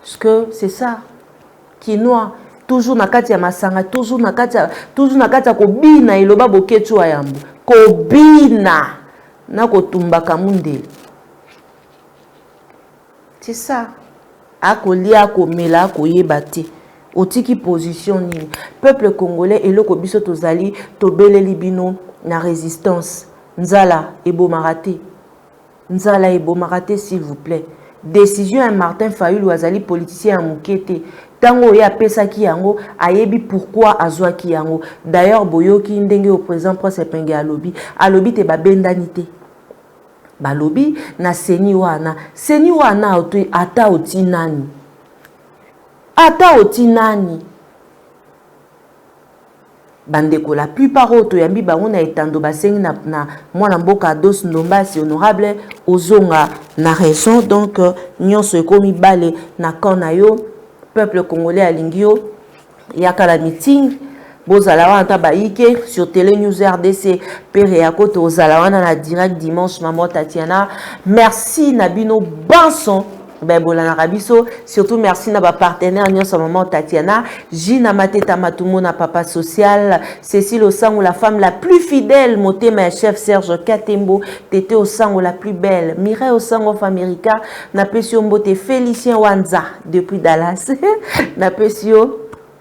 parce que c'est ça qui noie toujours na kati ya masanga toujours na kati ya kobina eloba boketu ayambo kobina na kotumbaka mundele c'est ça akolia akomela akoyeba te otiki position nini peuple congolais eloko biso tozali tobeleli bino na résistance nzala ebomaka te s'il vous plaît décision ya Martin Fayulu azali politicien ya mokete tango ya pesaki yango ayebi pourquoi azwaki yango d'ailleurs boyoki ndenge au président Prince Penge alobi te babendani te balobi na seni wana ata oti nani bandeko la plupart auto yambi bango na etando basengi na mwana mboka Dos Ndombasi honorable ozonga na raison donc nyonso ekomi bale na kona yo peuple congolais alingio yaka la meeting bozala ta baike sur Télé News RDC Periako to zalawana na direct dimanche maman Tatiana. Merci Nabino Banson. Bolana Rabiso, surtout merci na ba partenaire nyonso maman Tatiana, Gina Mateta Matumo na papa social, Cécile Osango la femme la plus fidèle, Motema chef Serge Katembo, Tété Osango la plus belle, Mireille Osango of America, na pesio mbote Félicien Wanza depuis Dallas, na pesio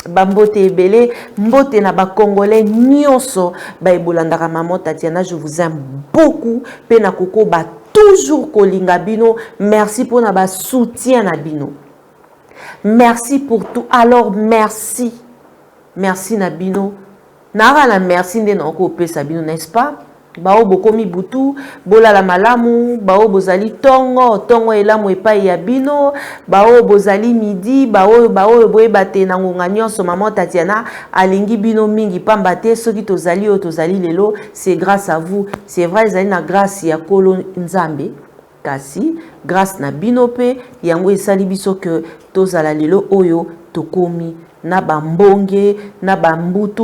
Bambote Ebele, mbote na ba congolais nyonso, ba ebolandaka maman Tatiana, je vous aime beaucoup, pe na koko ba toujours kolinga bino, merci pour na ba soutien na bino. Merci pour tout. Alors merci. Merci na bino. Nara na merci de na ko pesa bino, n'est-ce pas? Bao bokomi butu, bola la malamu, bao bozali tongo elamu epai ya bino, bao bozali midi, bao boye bate na ngonga nyonso maman Tatiana alingi bino mingi pamba te soki tozali o tozali lelo, c'est grâce à vous. C'est vrai ezali na grâce ya kolo nzambe, kasi grâce na bino pe yango esali biso que tozala lelo oyo tokomi na bambonge, na bambutu,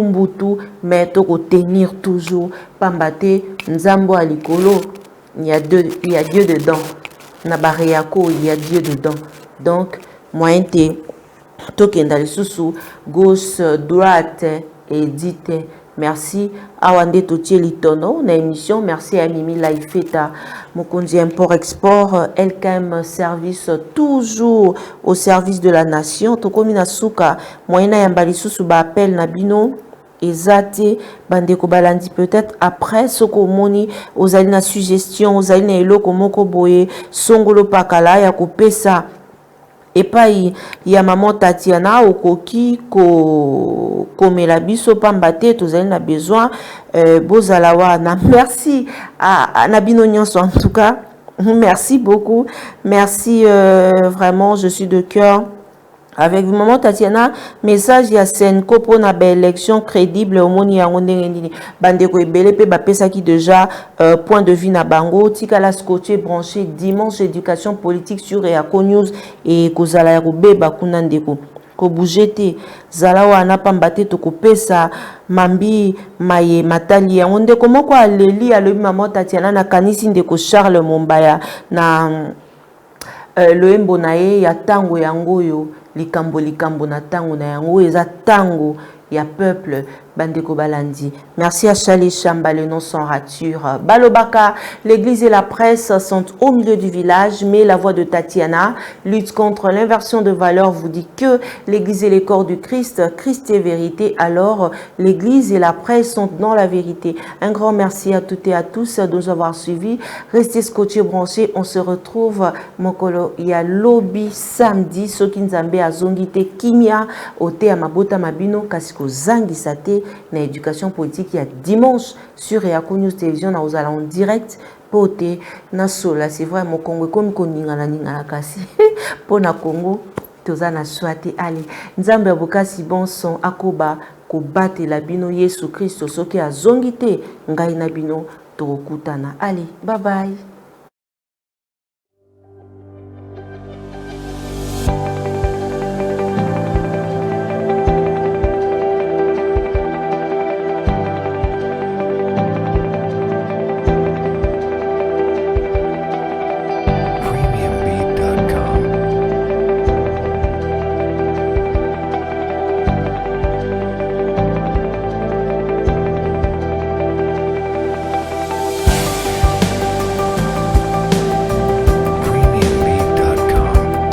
mais toko tenir toujours. Pambate, nzambo a likolo, il y a Dieu dedans. Na bareako, il y a Dieu dedans. Donc, moyen te, tokenda lisusu, gauche, droite, édite. Merci à Wande Totier Litono, na émission. Merci à Mimi Laifeta, Mokonzi Import-Export, LKM Service, toujours au service de la nation. Tokomina Souka, Moyena Yambali Susuba appel Nabino, Ezate, Bandeko Balandi, peut-être après, Soko Moni, aux alina suggestion, aux alina eloko moko boye, Songolo Pakala, Yakopesa. Et pas il y a maman Tatiana au koki comme la biso pambate tous elle a besoin bozalawa na merci à Nabino Nyonso en tout cas merci beaucoup, merci vraiment, je suis de cœur avec maman Tatiana. Message ya Senko pour na belle élection crédible au moni ya ngondengeni bandeko ebele pe ba pesa ki déjà point de vue na bango tika la scotché branché dimanche éducation politique sur Reako News et kozala ya kobeba kuna ndeko ko bougete zala wana pambate to kopesa mambi maye matali ya ndeko moko aleli alobi maman Tatiana na kanisi ndeko Charles Mombaya na loembo na ye ya tango yango yo likambo na tango na yango eza tango ya peuple bandeko balandi. Merci à Chalet Chamba, le nom sans rature. Balobaka, l'église et la presse sont au milieu du village, mais la voix de Tatiana lutte contre l'inversion de valeurs, vous dit que l'église et les corps du Christ, Christ est vérité, alors l'église et la presse sont dans la vérité. Un grand merci à toutes et à tous de nous avoir suivis. Restez scotchés, branchés, on se retrouve mokolo ya lobby samedi, soki nzambe azongite kimia ote ya mabota mabino kasiko zangi sate na éducation politique il y a dimanche sur Reako News Télévision na ozala en direct pote na sola. C'est vrai mon Congo comme koningana kasi pour na Congo toza na swate ali nzambe abokasi bon son akoba ko batela bino Yesu Christ soki azongite ngai na bino tokutana. Allez, bye bye.